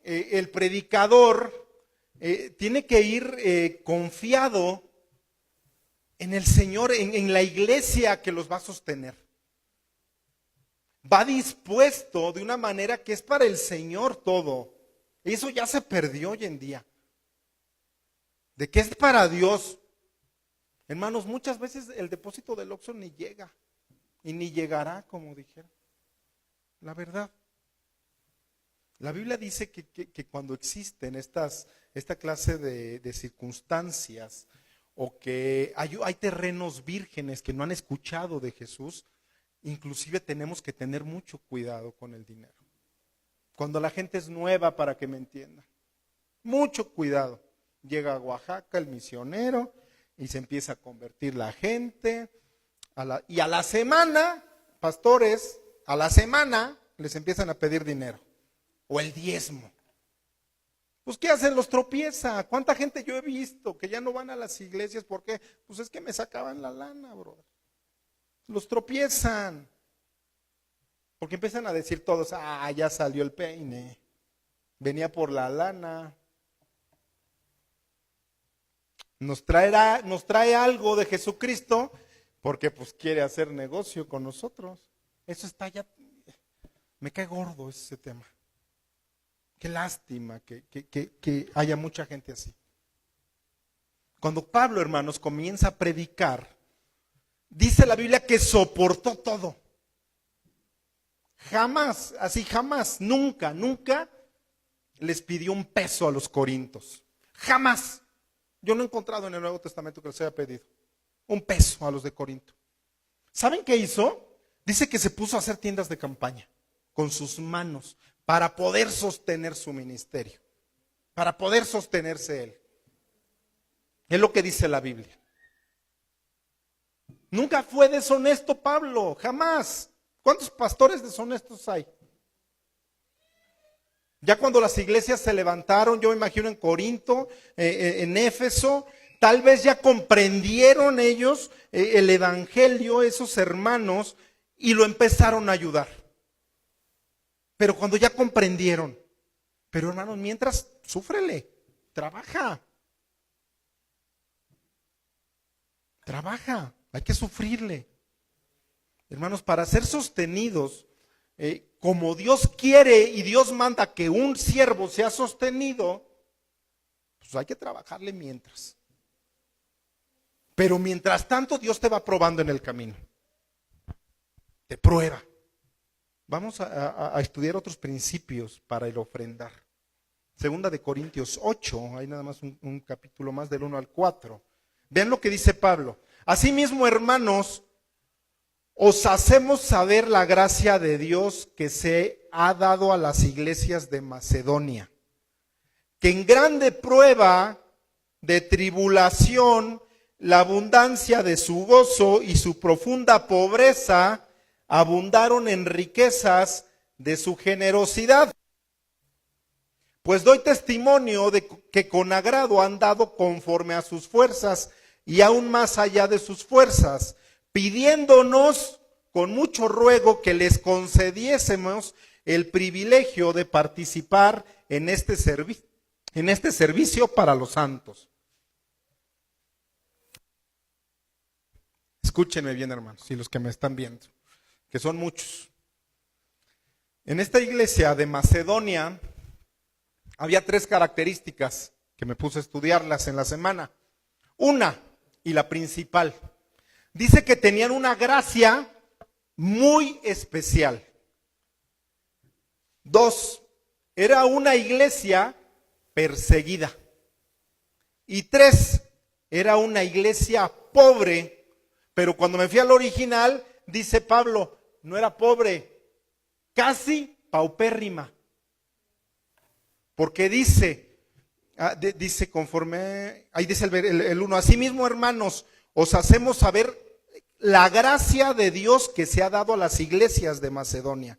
el predicador, tiene que ir confiado en el Señor, en la iglesia que los va a sostener. Va dispuesto de una manera que es para el Señor todo. Eso ya se perdió hoy en día. De que es para Dios. Hermanos, muchas veces el depósito del Oxxo ni llega. Y ni llegará, como dijeron. La verdad. La Biblia dice que cuando existen esta clase de circunstancias, o que hay terrenos vírgenes que no han escuchado de Jesús, inclusive tenemos que tener mucho cuidado con el dinero. Cuando la gente es nueva, para que me entiendan, mucho cuidado. Llega a Oaxaca el misionero y se empieza a convertir la gente, y a la semana, pastores, a la semana les empiezan a pedir dinero, o el diezmo. Pues ¿qué hacen? Los tropieza. ¿Cuánta gente yo he visto que ya no van a las iglesias? ¿Por qué? Pues es que me sacaban la lana, brother. Los tropiezan. Porque empiezan a decir todos, ya salió el peine. Venía por la lana. Nos trae algo de Jesucristo porque pues quiere hacer negocio con nosotros. Eso está ya, me cae gordo ese tema. Qué lástima que haya mucha gente así. Cuando Pablo, hermanos, comienza a predicar, dice la Biblia que soportó todo. Jamás, nunca les pidió un peso a los corintios. Jamás. Yo no he encontrado en el Nuevo Testamento que les haya pedido un peso a los de Corinto. ¿Saben qué hizo? Dice que se puso a hacer tiendas de campaña con sus manos para poder sostener su ministerio, para poder sostenerse él. Es lo que dice la Biblia. Nunca fue deshonesto Pablo, jamás. ¿Cuántos pastores deshonestos hay? Ya cuando las iglesias se levantaron, yo me imagino en Corinto, en Éfeso, tal vez ya comprendieron ellos el evangelio, esos hermanos, y lo empezaron a ayudar. Pero cuando ya comprendieron, pero hermanos, mientras, súfrele, trabaja, hay que sufrirle. Hermanos, para ser sostenidos, como Dios quiere y Dios manda que un siervo sea sostenido, pues hay que trabajarle mientras. Pero mientras tanto Dios te va probando en el camino. Te prueba. Vamos a estudiar otros principios para el ofrendar. Segunda de Corintios 8, hay nada más un capítulo más del 1 al 4. Vean lo que dice Pablo. Asimismo, hermanos, os hacemos saber la gracia de Dios que se ha dado a las iglesias de Macedonia, que en grande prueba de tribulación, la abundancia de su gozo y su profunda pobreza abundaron en riquezas de su generosidad. Pues doy testimonio de que con agrado han dado conforme a sus fuerzas y aún más allá de sus fuerzas, pidiéndonos con mucho ruego que les concediésemos el privilegio de participar en este servicio para los santos. Escúchenme bien, hermanos, y los que me están viendo, que son muchos. En esta iglesia de Macedonia había 3 características que me puse a estudiarlas en la semana. Una, y la principal, dice que tenían una gracia muy especial. 2, era una iglesia perseguida. Y 3, era una iglesia pobre, pero cuando me fui al original, dice Pablo, no era pobre, casi paupérrima. Porque dice conforme, ahí dice el 1, asimismo, hermanos, os hacemos saber la gracia de Dios que se ha dado a las iglesias de Macedonia.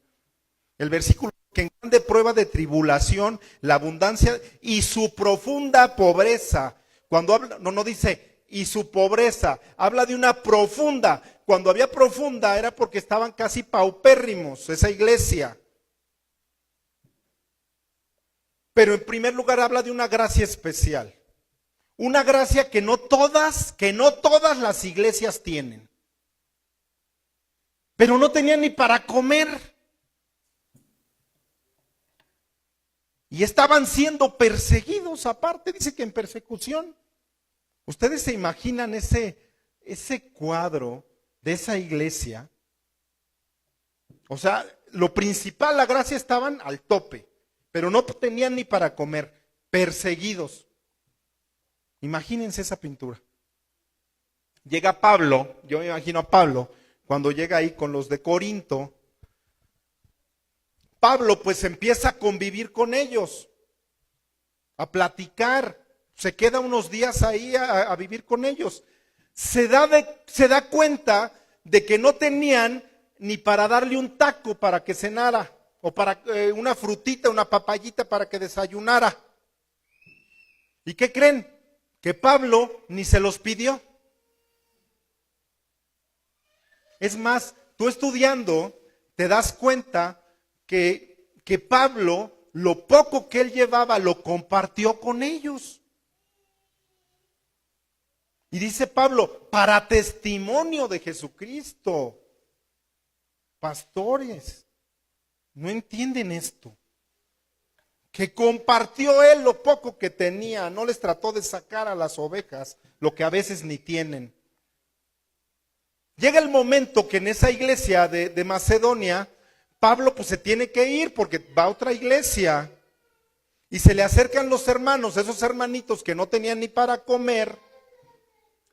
El versículo, que en grande prueba de tribulación, la abundancia y su profunda pobreza. Cuando habla, no dice y su pobreza, habla de una profunda. Cuando había profunda era porque estaban casi paupérrimos esa iglesia. Pero en primer lugar habla de una gracia especial. Una gracia que no todas las iglesias tienen. Pero no tenían ni para comer. Y estaban siendo perseguidos aparte, dice que en persecución. ¿Ustedes se imaginan ese cuadro de esa iglesia? O sea, lo principal, la gracia, estaban al tope, pero no tenían ni para comer, perseguidos. Imagínense esa pintura. Llega Pablo, yo me imagino a Pablo, cuando llega ahí con los de Corinto. Pablo pues empieza a convivir con ellos, a platicar, se queda unos días ahí a vivir con ellos. Se da cuenta de que no tenían ni para darle un taco para que cenara, o para una frutita, una papayita para que desayunara. ¿Y qué creen? Que Pablo ni se los pidió. Es más, tú estudiando te das cuenta que Pablo, lo poco que él llevaba, lo compartió con ellos. Y dice Pablo, para testimonio de Jesucristo. Pastores, no entienden esto. Que compartió él lo poco que tenía, no les trató de sacar a las ovejas lo que a veces ni tienen. Llega el momento que en esa iglesia de Macedonia, Pablo pues se tiene que ir porque va a otra iglesia. Y se le acercan los hermanos, esos hermanitos que no tenían ni para comer.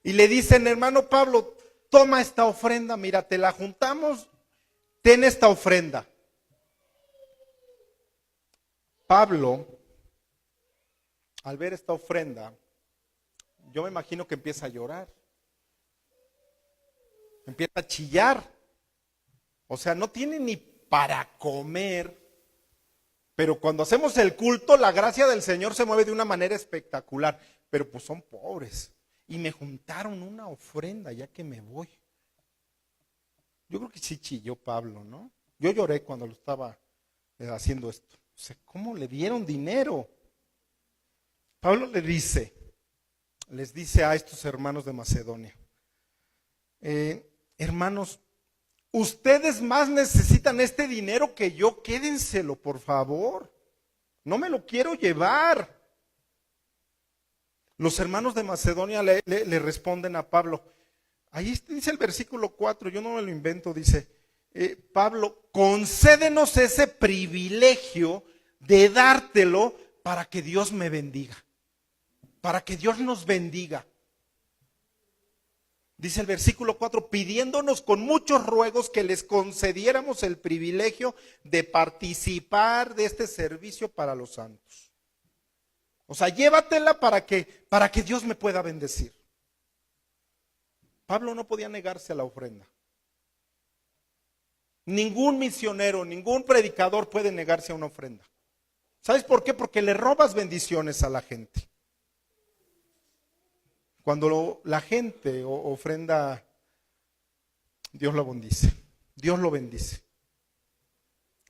Y le dicen, hermano Pablo, toma esta ofrenda, mira, te la juntamos, ten esta ofrenda. Pablo, al ver esta ofrenda, yo me imagino que empieza a llorar. Empieza a chillar. O sea, no tiene ni para comer. Pero cuando hacemos el culto, la gracia del Señor se mueve de una manera espectacular. Pero pues son pobres. Y me juntaron una ofrenda ya que me voy. Yo creo que sí chilló Pablo, ¿no? Yo lloré cuando lo estaba haciendo esto. O sea, ¿cómo le dieron dinero? Pablo les dice a estos hermanos de Macedonia, hermanos, ustedes más necesitan este dinero que yo, quédenselo, por favor. No me lo quiero llevar. Los hermanos de Macedonia le responden a Pablo. Ahí dice el versículo 4, yo no me lo invento, dice, Pablo, concédenos ese privilegio de dártelo para que Dios me bendiga, para que Dios nos bendiga. Dice el versículo 4, pidiéndonos con muchos ruegos que les concediéramos el privilegio de participar de este servicio para los santos. O sea, llévatela para que Dios me pueda bendecir. Pablo no podía negarse a la ofrenda. Ningún misionero, ningún predicador puede negarse a una ofrenda. ¿Sabes por qué? Porque le robas bendiciones a la gente. Cuando la gente ofrenda, Dios lo bendice. Dios lo bendice.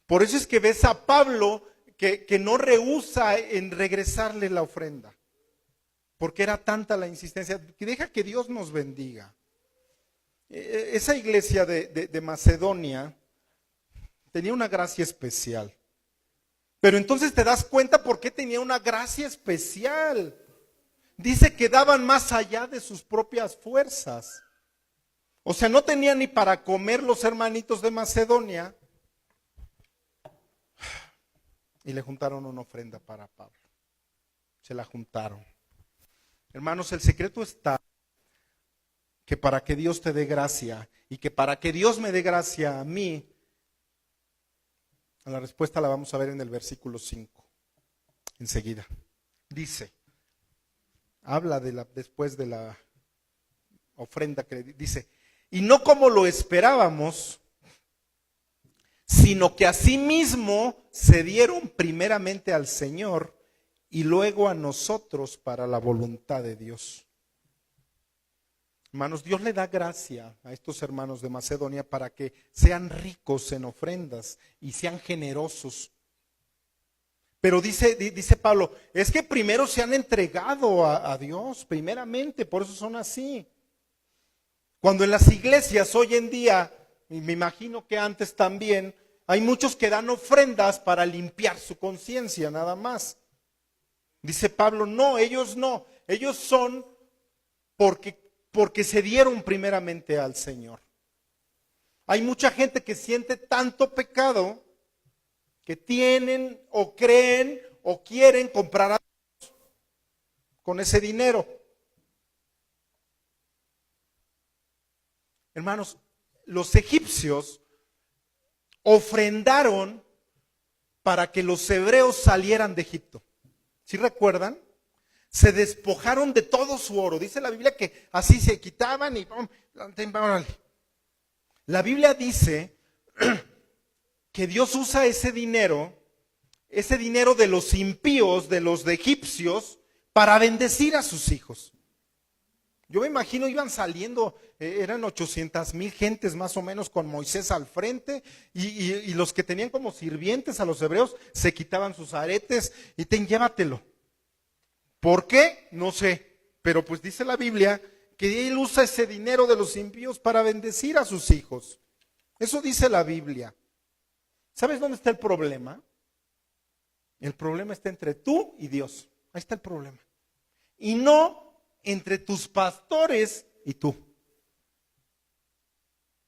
Por eso es que ves a Pablo que no rehúsa en regresarle la ofrenda. Porque era tanta la insistencia. Que deja que Dios nos bendiga. Esa iglesia de Macedonia tenía una gracia especial. Pero entonces te das cuenta por qué tenía una gracia especial. Dice que daban más allá de sus propias fuerzas. O sea, no tenían ni para comer los hermanitos de Macedonia. Y le juntaron una ofrenda para Pablo. Se la juntaron. Hermanos, el secreto está que para que Dios te dé gracia y que para que Dios me dé gracia a mí, la respuesta la vamos a ver en el versículo 5, enseguida. Dice, habla después de la ofrenda que dice, y no como lo esperábamos, sino que asimismo se dieron primeramente al Señor y luego a nosotros para la voluntad de Dios. Hermanos, Dios le da gracia a estos hermanos de Macedonia para que sean ricos en ofrendas y sean generosos. Pero dice Pablo, es que primero se han entregado a Dios, primeramente, por eso son así. Cuando en las iglesias hoy en día, y me imagino que antes también, hay muchos que dan ofrendas para limpiar su conciencia, nada más. Dice Pablo, no, ellos son porque se dieron primeramente al Señor. Hay mucha gente que siente tanto pecado que tienen o creen o quieren comprar a Dios con ese dinero. Hermanos, los egipcios ofrendaron para que los hebreos salieran de Egipto. ¿Sí recuerdan? Se despojaron de todo su oro. Dice la Biblia que así se quitaban y ¡pum! La Biblia dice que Dios usa ese dinero de los impíos, de los egipcios, para bendecir a sus hijos. Yo me imagino iban saliendo, eran 800,000 gentes más o menos con Moisés al frente y los que tenían como sirvientes a los hebreos se quitaban sus aretes y llévatelo. ¿Por qué? No sé, pero pues dice la Biblia que él usa ese dinero de los impíos para bendecir a sus hijos. Eso dice la Biblia. ¿Sabes dónde está el problema? El problema está entre tú y Dios. Ahí está el problema. Y no entre tus pastores y tú.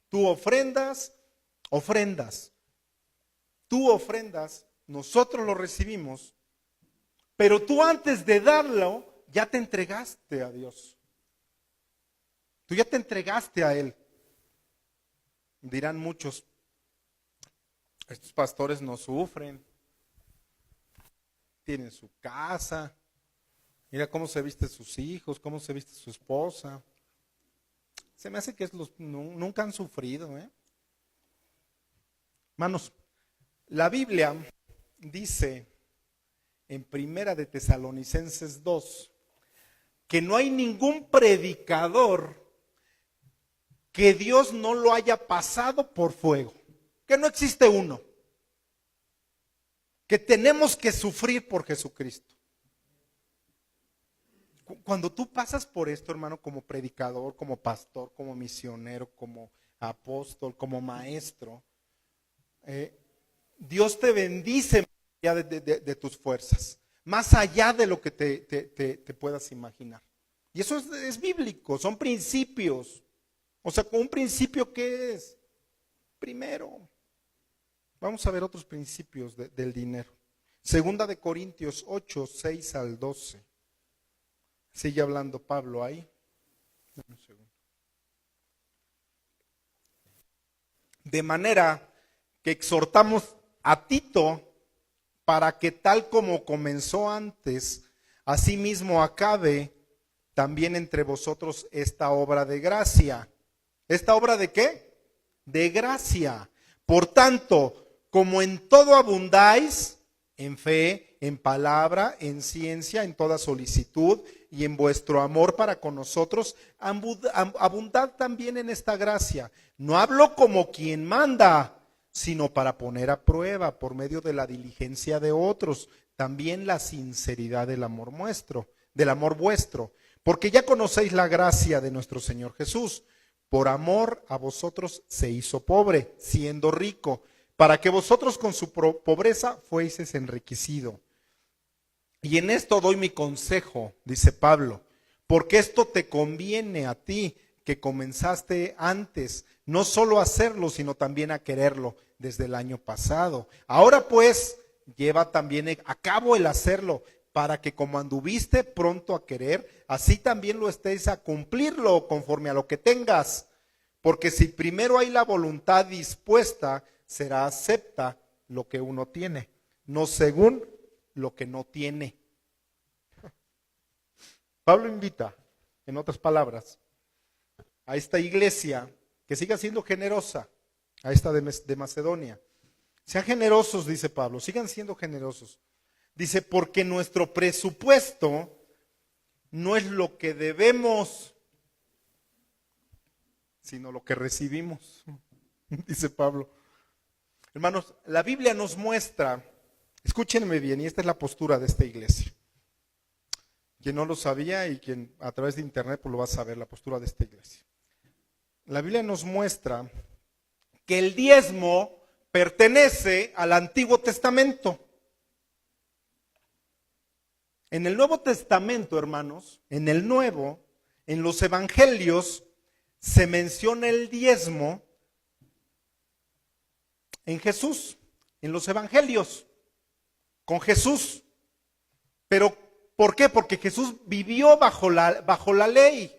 Tú ofrendas. Tú ofrendas, nosotros lo recibimos, pero tú antes de darlo, ya te entregaste a Dios. Tú ya te entregaste a Él. Dirán muchos, estos pastores no sufren, tienen su casa, mira cómo se visten sus hijos, cómo se viste su esposa. Se me hace que nunca han sufrido. Hermanos, la Biblia dice en Primera de Tesalonicenses 2 que no hay ningún predicador que Dios no lo haya pasado por fuego, que no existe uno, que tenemos que sufrir por Jesucristo. Cuando tú pasas por esto, hermano, como predicador, como pastor, como misionero, como apóstol, como maestro, Dios te bendice más allá de tus fuerzas, más allá de lo que te puedas imaginar. Y eso es bíblico, son principios. O sea, un principio, ¿qué es? Primero, vamos a ver otros principios del dinero. Segunda de Corintios 8, 6 al 12. Sigue hablando Pablo ahí. Dame un segundo. De manera que exhortamos a Tito para que tal como comenzó antes, asimismo acabe también entre vosotros esta obra de gracia. ¿Esta obra de qué? De gracia. Por tanto, como en todo abundáis, en fe, en palabra, en ciencia, en toda solicitud y en vuestro amor para con nosotros, abundad también en esta gracia. No hablo como quien manda, sino para poner a prueba por medio de la diligencia de otros, también la sinceridad del amor vuestro, porque ya conocéis la gracia de nuestro Señor Jesús. Por amor a vosotros se hizo pobre, siendo rico, para que vosotros con su pobreza fueseis enriquecido. Y en esto doy mi consejo, dice Pablo, porque esto te conviene a ti, que comenzaste antes, no solo a hacerlo, sino también a quererlo desde el año pasado. Ahora pues, lleva también a cabo el hacerlo, para que como anduviste pronto a querer, así también lo estéis a cumplirlo conforme a lo que tengas. Porque si primero hay la voluntad dispuesta, será acepta lo que uno tiene, no según lo que no tiene. Pablo invita, en otras palabras, a esta iglesia que siga siendo generosa, a esta de Macedonia. Sean generosos, dice Pablo, sigan siendo generosos. Dice, porque nuestro presupuesto no es lo que debemos, sino lo que recibimos, dice Pablo. Hermanos, la Biblia nos muestra Escúchenme bien, y esta es la postura de esta iglesia. Quien no lo sabía y quien a través de internet pues lo va a saber, la postura de esta iglesia. La Biblia nos muestra que el diezmo pertenece al Antiguo Testamento. En el Nuevo Testamento, hermanos, en el Nuevo, en los Evangelios, se menciona el diezmo en Jesús, en los Evangelios, con Jesús. Pero, ¿por qué? Porque Jesús vivió bajo la ley.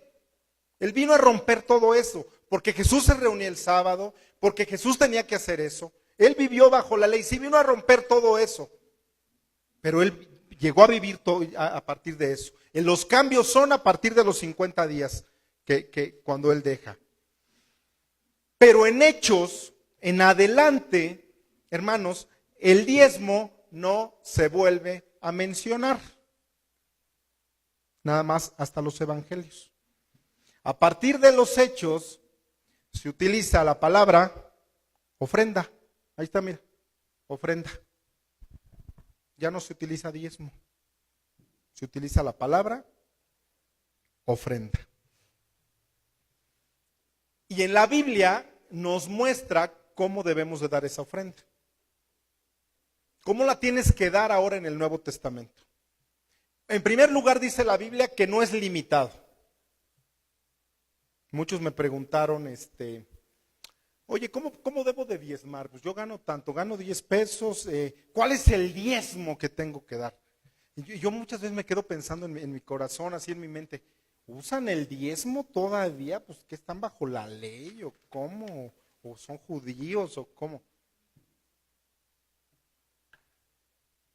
Él vino a romper todo eso, porque Jesús se reunía el sábado, porque Jesús tenía que hacer eso. Él vivió bajo la ley, sí vino a romper todo eso, pero Él llegó a vivir todo a partir de eso. Los cambios son a partir de los 50 días que cuando Él deja. Pero en Hechos, en adelante, hermanos, el diezmo no se vuelve a mencionar. Nada más hasta los Evangelios. A partir de los Hechos se utiliza la palabra ofrenda. Ahí está, mira, ofrenda. Ya no se utiliza diezmo. Se utiliza la palabra ofrenda. Y en la Biblia nos muestra cómo debemos de dar esa ofrenda. ¿Cómo la tienes que dar ahora en el Nuevo Testamento? En primer lugar dice la Biblia que no es limitado. Muchos me preguntaron, oye, ¿cómo debo de diezmar? Pues yo gano tanto, gano 10 pesos, ¿cuál es el diezmo que tengo que dar? Y yo muchas veces me quedo pensando en mi corazón, así en mi mente, ¿usan el diezmo todavía? Pues que están bajo la ley, o cómo, o son judíos, o cómo.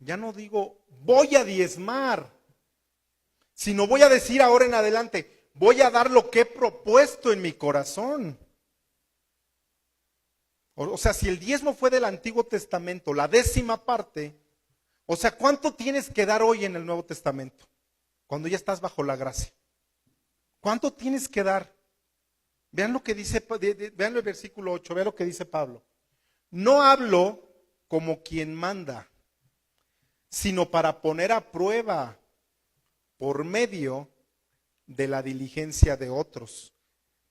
Ya no digo, voy a diezmar, sino voy a decir ahora en adelante, voy a dar lo que he propuesto en mi corazón. O sea, si el diezmo fue del Antiguo Testamento, la 10ª parte, o sea, ¿cuánto tienes que dar hoy en el Nuevo Testamento? Cuando ya estás bajo la gracia. ¿Cuánto tienes que dar? Vean lo que dice, vean el versículo 8, vean lo que dice Pablo. No hablo como quien manda, sino para poner a prueba por medio de la diligencia de otros.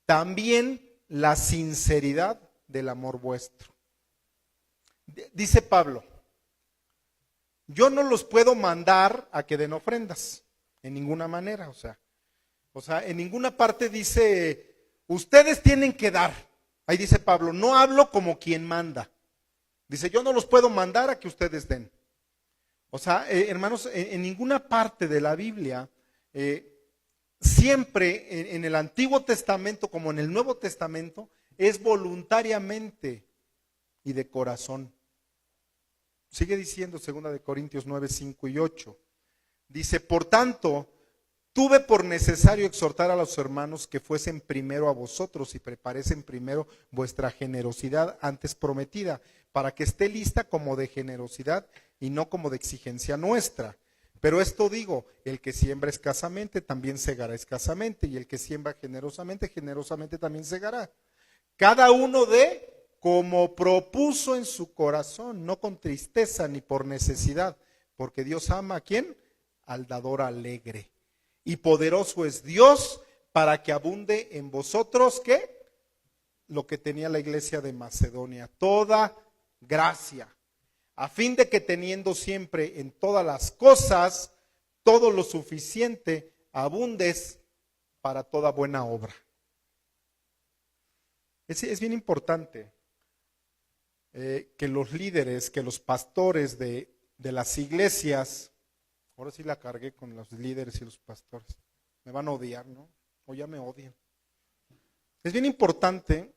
También la sinceridad del amor vuestro. Dice Pablo, yo no los puedo mandar a que den ofrendas, en ninguna manera, o sea, en ninguna parte dice, ustedes tienen que dar. Ahí dice Pablo, no hablo como quien manda. Dice, yo no los puedo mandar a que ustedes den. O sea, hermanos, en ninguna parte de la Biblia, siempre en el Antiguo Testamento como en el Nuevo Testamento, es voluntariamente y de corazón. Sigue diciendo 2 Corintios 9, 5 y 8. Dice, por tanto, tuve por necesario exhortar a los hermanos que fuesen primero a vosotros y preparesen primero vuestra generosidad antes prometida, para que esté lista como de generosidad y no como de exigencia nuestra. Pero esto digo, el que siembra escasamente también segará escasamente, y el que siembra generosamente, generosamente también segará. Cada uno dé como propuso en su corazón, no con tristeza ni por necesidad, porque Dios ama ¿a quién? Al dador alegre. Y poderoso es Dios para que abunde en vosotros, ¿qué? Lo que tenía la iglesia de Macedonia, toda gracia, a fin de que teniendo siempre en todas las cosas todo lo suficiente, abundes para toda buena obra. Es bien importante que los líderes, que los pastores de las iglesias, ahora sí la cargué con los líderes y los pastores, me van a odiar, ¿no? O ya me odian. Es bien importante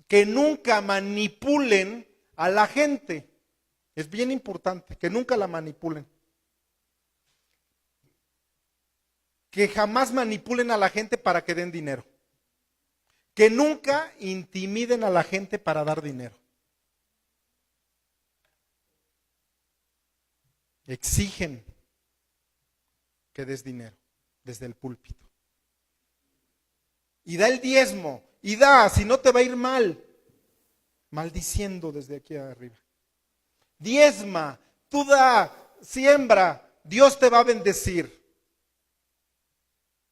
que nunca manipulen a la gente. Es bien importante que nunca la manipulen. Que jamás manipulen a la gente para que den dinero. Que nunca intimiden a la gente para dar dinero. Exigen que des dinero desde el púlpito. Y da el diezmo, y da, si no te va a ir mal, maldiciendo desde aquí arriba. Diezma, tú da, siembra, Dios te va a bendecir.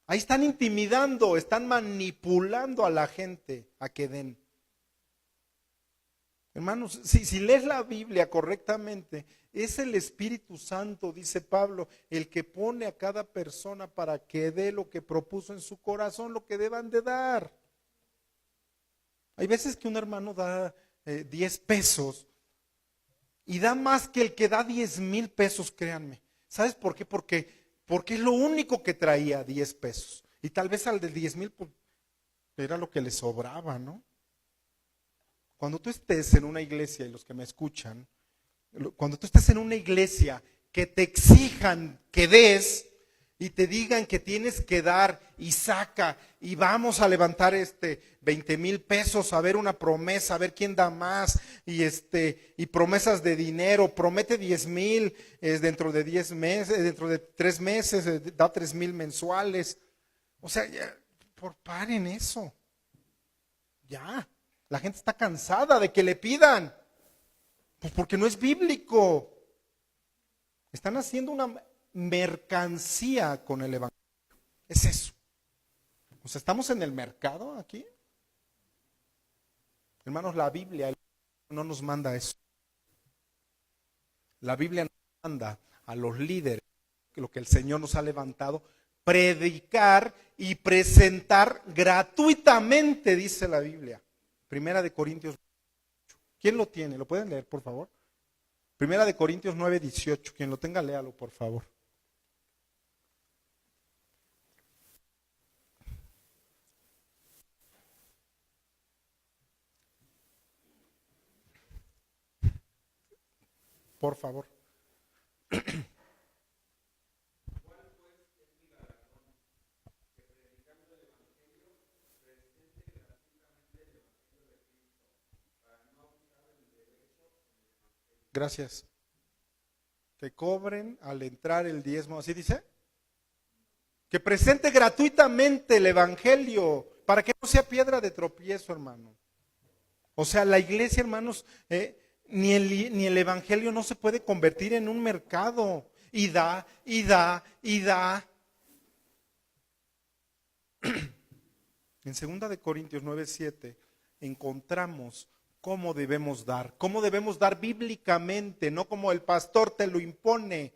Ahí están intimidando, están manipulando a la gente a que den. Hermanos, si lees la Biblia correctamente, es el Espíritu Santo, dice Pablo, el que pone a cada persona para que dé lo que propuso en su corazón, lo que deban de dar. Hay veces que un hermano da 10 pesos y da más que el que da 10,000 pesos, créanme. ¿Sabes por qué? Porque es lo único que traía, 10 pesos. Y tal vez al de 10,000 pues, era lo que le sobraba, ¿no? Cuando tú estés en una iglesia, y los que me escuchan, cuando tú estés en una iglesia que te exijan que des y te digan que tienes que dar y saca y vamos a levantar 20,000 pesos, a ver una promesa, a ver quién da más y promesas de dinero, promete 10,000 dentro de 10 meses, dentro de 3 meses, da 3,000 mensuales. O sea, ya, paren eso. Ya. La gente está cansada de que le pidan, pues porque no es bíblico. Están haciendo una mercancía con el evangelio. Es eso. O sea, estamos en el mercado aquí. Hermanos, la Biblia no nos manda eso. La Biblia nos manda a los líderes, lo que el Señor nos ha levantado, predicar y presentar gratuitamente, dice la Biblia. Primera de Corintios 8. ¿Quién lo tiene? ¿Lo pueden leer, por favor? Primera de Corintios 9:18. Quien lo tenga, léalo, por favor. Por favor. Gracias. Que cobren al entrar el diezmo, ¿así dice? Que presente gratuitamente el evangelio para que no sea piedra de tropiezo, hermano. O sea, la iglesia, hermanos, ni el evangelio no se puede convertir en un mercado. Y da, y da, y da. En 2 de Corintios 9:7 encontramos cómo debemos dar bíblicamente, no como el pastor te lo impone.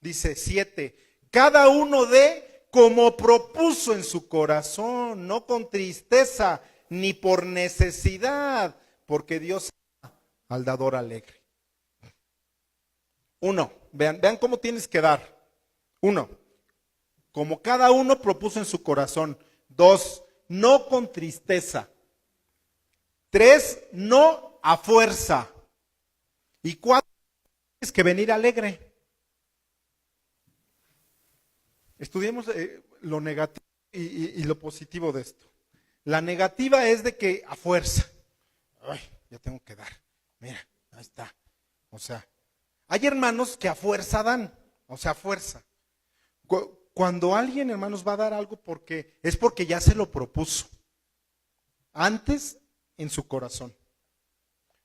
Dice 7, cada uno dé como propuso en su corazón, no con tristeza ni por necesidad, porque Dios ama al dador alegre. 1, vean cómo tienes que dar. 1, como cada uno propuso en su corazón. 2, no con tristeza. 3, no a fuerza. Y 4, tienes que venir alegre. Estudiemos lo negativo y lo positivo de esto. La negativa es de que a fuerza. Ay, ya tengo que dar. Mira, ahí está. O sea, hay hermanos que a fuerza dan. O sea, a fuerza. Cuando alguien, hermanos, va a dar algo es porque ya se lo propuso. Antes en su corazón.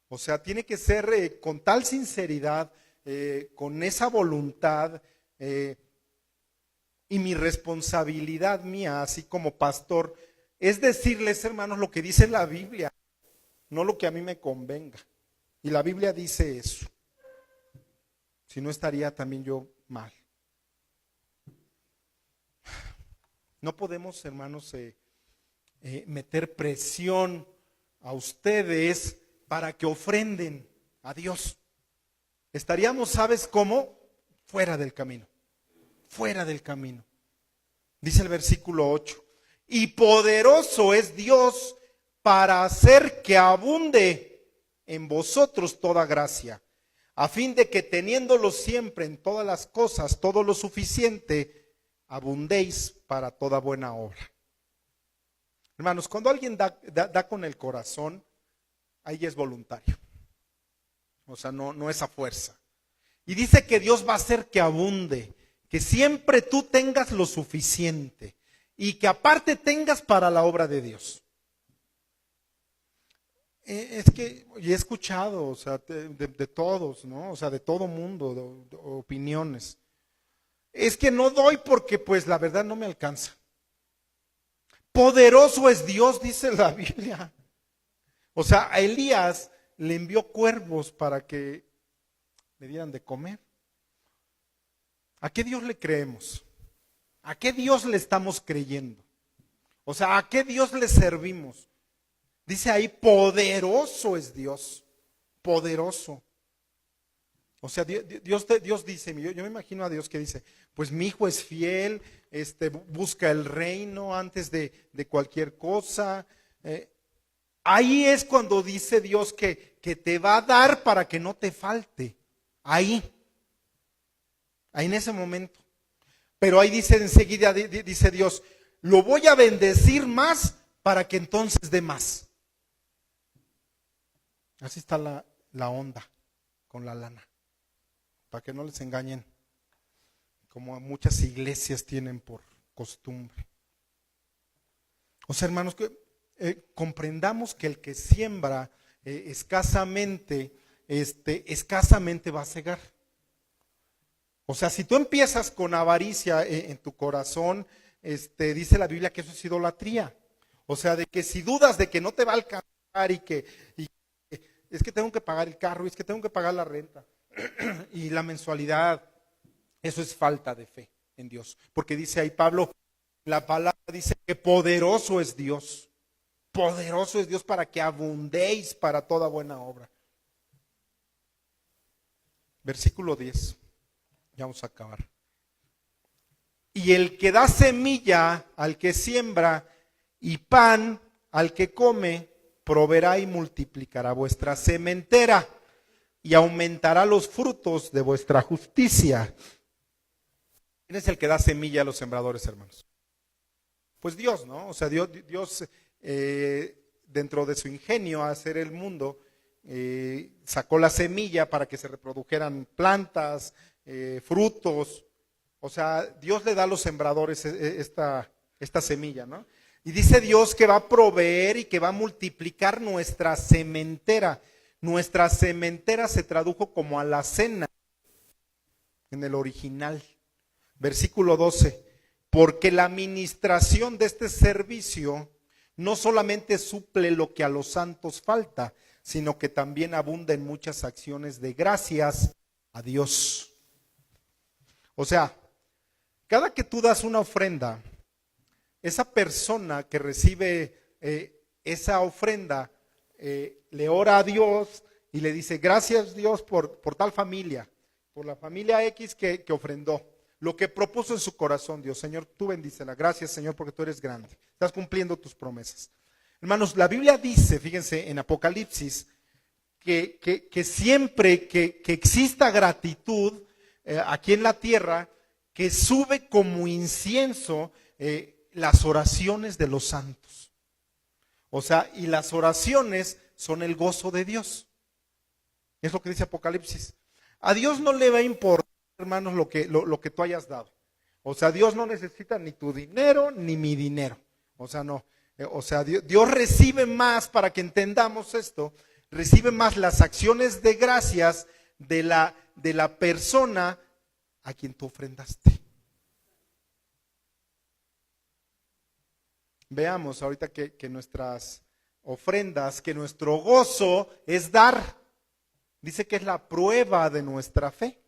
O sea, tiene que ser con tal sinceridad, con esa voluntad, y mi responsabilidad mía, así como pastor, es decirles, hermanos, lo que dice la Biblia, no lo que a mí me convenga. Y la Biblia dice eso. Si no, estaría también yo mal. No podemos, hermanos, meter presión a ustedes para que ofrenden a Dios. Estaríamos, ¿sabes cómo? Fuera del camino. Fuera del camino. Dice el versículo 8. Y poderoso es Dios para hacer que abunde en vosotros toda gracia, a fin de que teniéndolo siempre en todas las cosas, todo lo suficiente, abundéis para toda buena obra. Hermanos, cuando alguien da con el corazón, ahí es voluntario. O sea, no es a fuerza. Y dice que Dios va a hacer que abunde, que siempre tú tengas lo suficiente y que aparte tengas para la obra de Dios. Es que y he escuchado, o sea, de todos, ¿no? O sea, de todo mundo, de opiniones. Es que no doy porque pues la verdad no me alcanza. Poderoso es Dios, dice la Biblia. O sea, a Elías le envió cuervos para que le dieran de comer. ¿A qué Dios le creemos? ¿A qué Dios le estamos creyendo? O sea, ¿a qué Dios le servimos? Dice ahí, poderoso es Dios, poderoso. O sea, Dios dice, yo me imagino a Dios que dice, pues mi hijo es fiel, busca el reino antes de cualquier cosa. Ahí es cuando dice Dios que te va a dar para que no te falte. Ahí en ese momento. Pero ahí dice enseguida, dice Dios, lo voy a bendecir más para que entonces dé más. Así está la onda con la lana, para que no les engañen, como muchas iglesias tienen por costumbre. O sea, hermanos, comprendamos que el que siembra escasamente, escasamente va a cegar. O sea, si tú empiezas con avaricia en tu corazón, dice la Biblia que eso es idolatría. O sea, de que si dudas de que no te va a alcanzar y es que tengo que pagar el carro, y es que tengo que pagar la renta y la mensualidad, eso es falta de fe en Dios. Porque dice ahí Pablo, la palabra dice que poderoso es Dios para que abundéis para toda buena obra. Versículo 10, ya vamos a acabar. Y el que da semilla al que siembra y pan al que come, proveerá y multiplicará vuestra sementera y aumentará los frutos de vuestra justicia. ¿Quién es el que da semilla a los sembradores, hermanos? Pues Dios, ¿no? O sea, Dios dentro de su ingenio a hacer el mundo, sacó la semilla para que se reprodujeran plantas, frutos. O sea, Dios le da a los sembradores esta semilla, ¿no? Y dice Dios que va a proveer y que va a multiplicar nuestra sementera. Nuestra sementera se tradujo como alacena en el original. Versículo 12. Porque la administración de este servicio no solamente suple lo que a los santos falta, sino que también abunda en muchas acciones de gracias a Dios. O sea, cada que tú das una ofrenda, esa persona que recibe esa ofrenda le ora a Dios y le dice, gracias Dios por tal familia, por la familia X que ofrendó. Lo que propuso en su corazón, Dios, Señor, tú bendícela. Gracias, Señor, porque tú eres grande. Estás cumpliendo tus promesas. Hermanos, la Biblia dice, fíjense, en Apocalipsis, que siempre que exista gratitud aquí en la tierra, que sube como incienso las oraciones de los santos. O sea, y las oraciones son el gozo de Dios. Es lo que dice Apocalipsis. A Dios no le va a importar, hermanos, lo que tú hayas dado. O sea, Dios no necesita ni tu dinero ni mi dinero. O sea, no. O sea, Dios recibe más, para que entendamos esto, recibe más las acciones de gracias de la persona a quien tú ofrendaste. Veamos ahorita que nuestras ofrendas, que nuestro gozo es dar. Dice que es la prueba de nuestra fe.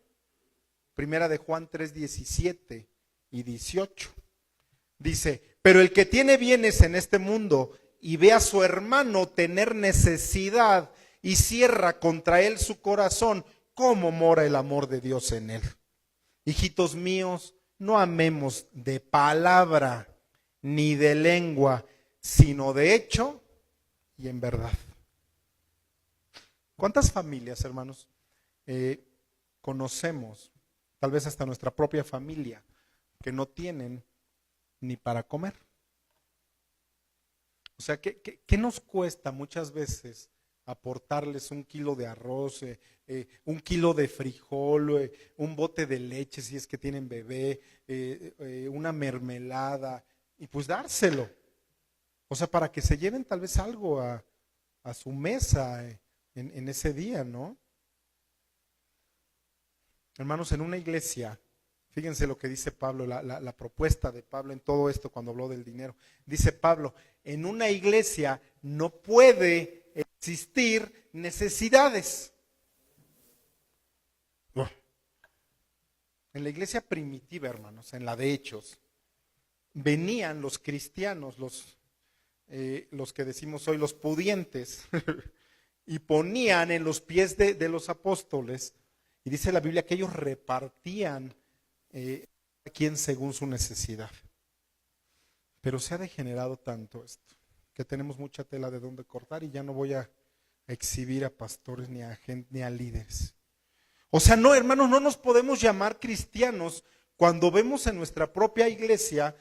Primera de Juan 3, 17 y 18. Dice, pero el que tiene bienes en este mundo y ve a su hermano tener necesidad y cierra contra él su corazón, ¿cómo mora el amor de Dios en él? Hijitos míos, no amemos de palabra ni de lengua, sino de hecho y en verdad. ¿Cuántas familias, hermanos, conocemos, tal vez hasta nuestra propia familia, que no tienen ni para comer? O sea, ¿qué nos cuesta muchas veces aportarles 1 kilo de arroz, 1 kilo de frijol, un bote de leche si es que tienen bebé, una mermelada, y pues dárselo? O sea, para que se lleven tal vez algo a a su mesa en ese día, ¿no? Hermanos, en una iglesia, fíjense lo que dice Pablo, la propuesta de Pablo en todo esto cuando habló del dinero. Dice Pablo, en una iglesia no puede existir necesidades. En la iglesia primitiva, hermanos, en la de Hechos, venían los cristianos, los que decimos hoy los pudientes, y ponían en los pies de los apóstoles, y dice la Biblia que ellos repartían a quien según su necesidad. Pero se ha degenerado tanto esto, que tenemos mucha tela de donde cortar, y ya no voy a exhibir a pastores ni a gente, ni a líderes. O sea, no, hermanos, no nos podemos llamar cristianos cuando vemos en nuestra propia iglesia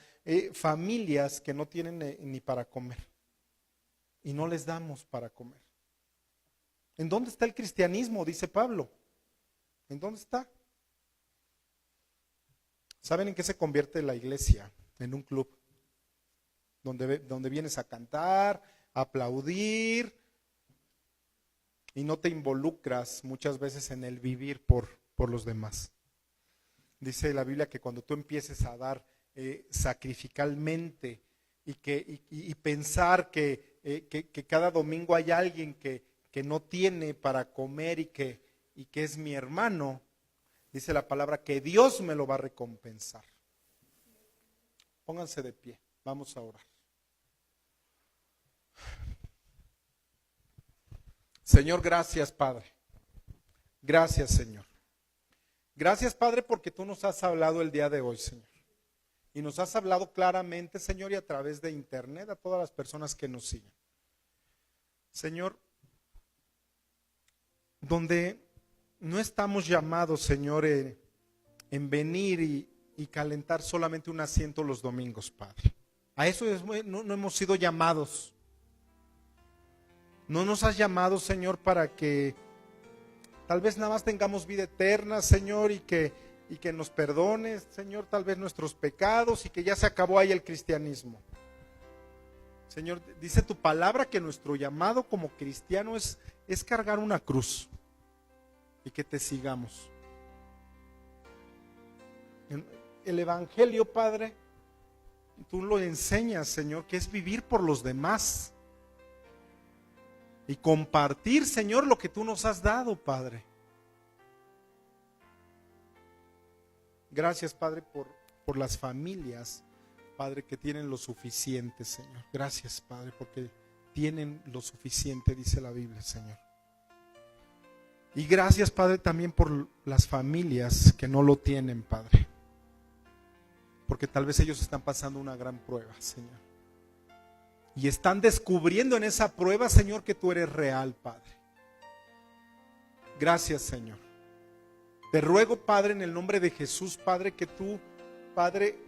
familias que no tienen ni para comer y no les damos para comer. ¿En dónde está el cristianismo? Dice Pablo. ¿En dónde está? ¿Saben en qué se convierte la iglesia? En un club donde vienes a cantar, a aplaudir, y no te involucras muchas veces en el vivir por los demás. Dice la Biblia que cuando tú empieces a dar sacrificalmente y pensar que cada domingo hay alguien que no tiene para comer y que es mi hermano, dice la palabra que Dios me lo va a recompensar. Pónganse de pie, vamos a orar. Señor, gracias, Padre. Gracias, Señor. Gracias, Padre, porque tú nos has hablado el día de hoy, Señor. Y nos has hablado claramente, Señor, y a través de internet a todas las personas que nos siguen. Señor, donde no estamos llamados, Señor, en venir y calentar solamente un asiento los domingos, Padre. A eso no hemos sido llamados. No nos has llamado, Señor, para que tal vez nada más tengamos vida eterna, Señor, y que nos perdones, Señor, tal vez nuestros pecados y que ya se acabó ahí el cristianismo. Señor, dice tu palabra que nuestro llamado como cristiano es cargar una cruz y que te sigamos. El evangelio, Padre, tú lo enseñas, Señor, que es vivir por los demás. Y compartir, Señor, lo que tú nos has dado, Padre. Gracias, Padre, por las familias, Padre, que tienen lo suficiente, Señor. Gracias, Padre, porque tienen lo suficiente, dice la Biblia, Señor. Y gracias, Padre, también por las familias que no lo tienen, Padre. Porque tal vez ellos están pasando una gran prueba, Señor. Y están descubriendo en esa prueba, Señor, que tú eres real, Padre. Gracias, Señor. Te ruego, Padre, en el nombre de Jesús, Padre, que tú, Padre,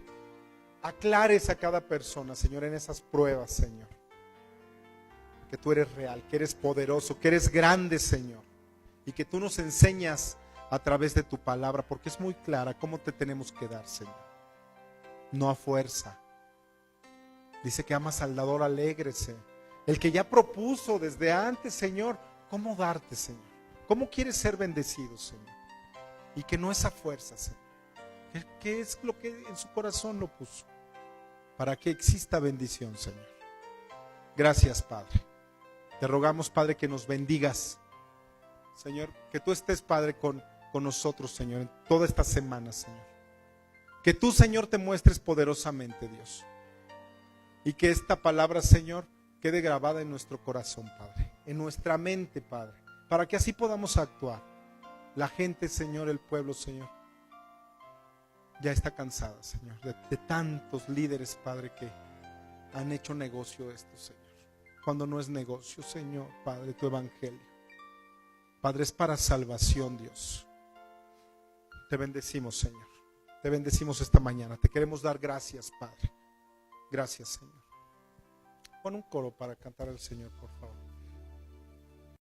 aclares a cada persona, Señor, en esas pruebas, Señor. Que tú eres real, que eres poderoso, que eres grande, Señor. Y que tú nos enseñas a través de tu palabra, porque es muy clara cómo te tenemos que dar, Señor. No a fuerza. Dice que amas al dador, alégrese. El que ya propuso desde antes, Señor, cómo darte, Señor. Cómo quieres ser bendecido, Señor. Y que no es a fuerza, Señor. ¿Qué es lo que en su corazón lo puso? Para que exista bendición, Señor. Gracias, Padre. Te rogamos, Padre, que nos bendigas. Señor, que tú estés, Padre, con nosotros, Señor, en toda esta semana, Señor. Que tú, Señor, te muestres poderosamente, Dios. Y que esta palabra, Señor, quede grabada en nuestro corazón, Padre, en nuestra mente, Padre, para que así podamos actuar. La gente, Señor, el pueblo, Señor, ya está cansada, Señor, de tantos líderes, Padre, que han hecho negocio de esto, Señor. Cuando no es negocio, Señor, Padre, tu evangelio, Padre, es para salvación, Dios. Te bendecimos, Señor. Te bendecimos esta mañana. Te queremos dar gracias, Padre. Gracias, Señor. Pon un coro para cantar al Señor, por favor.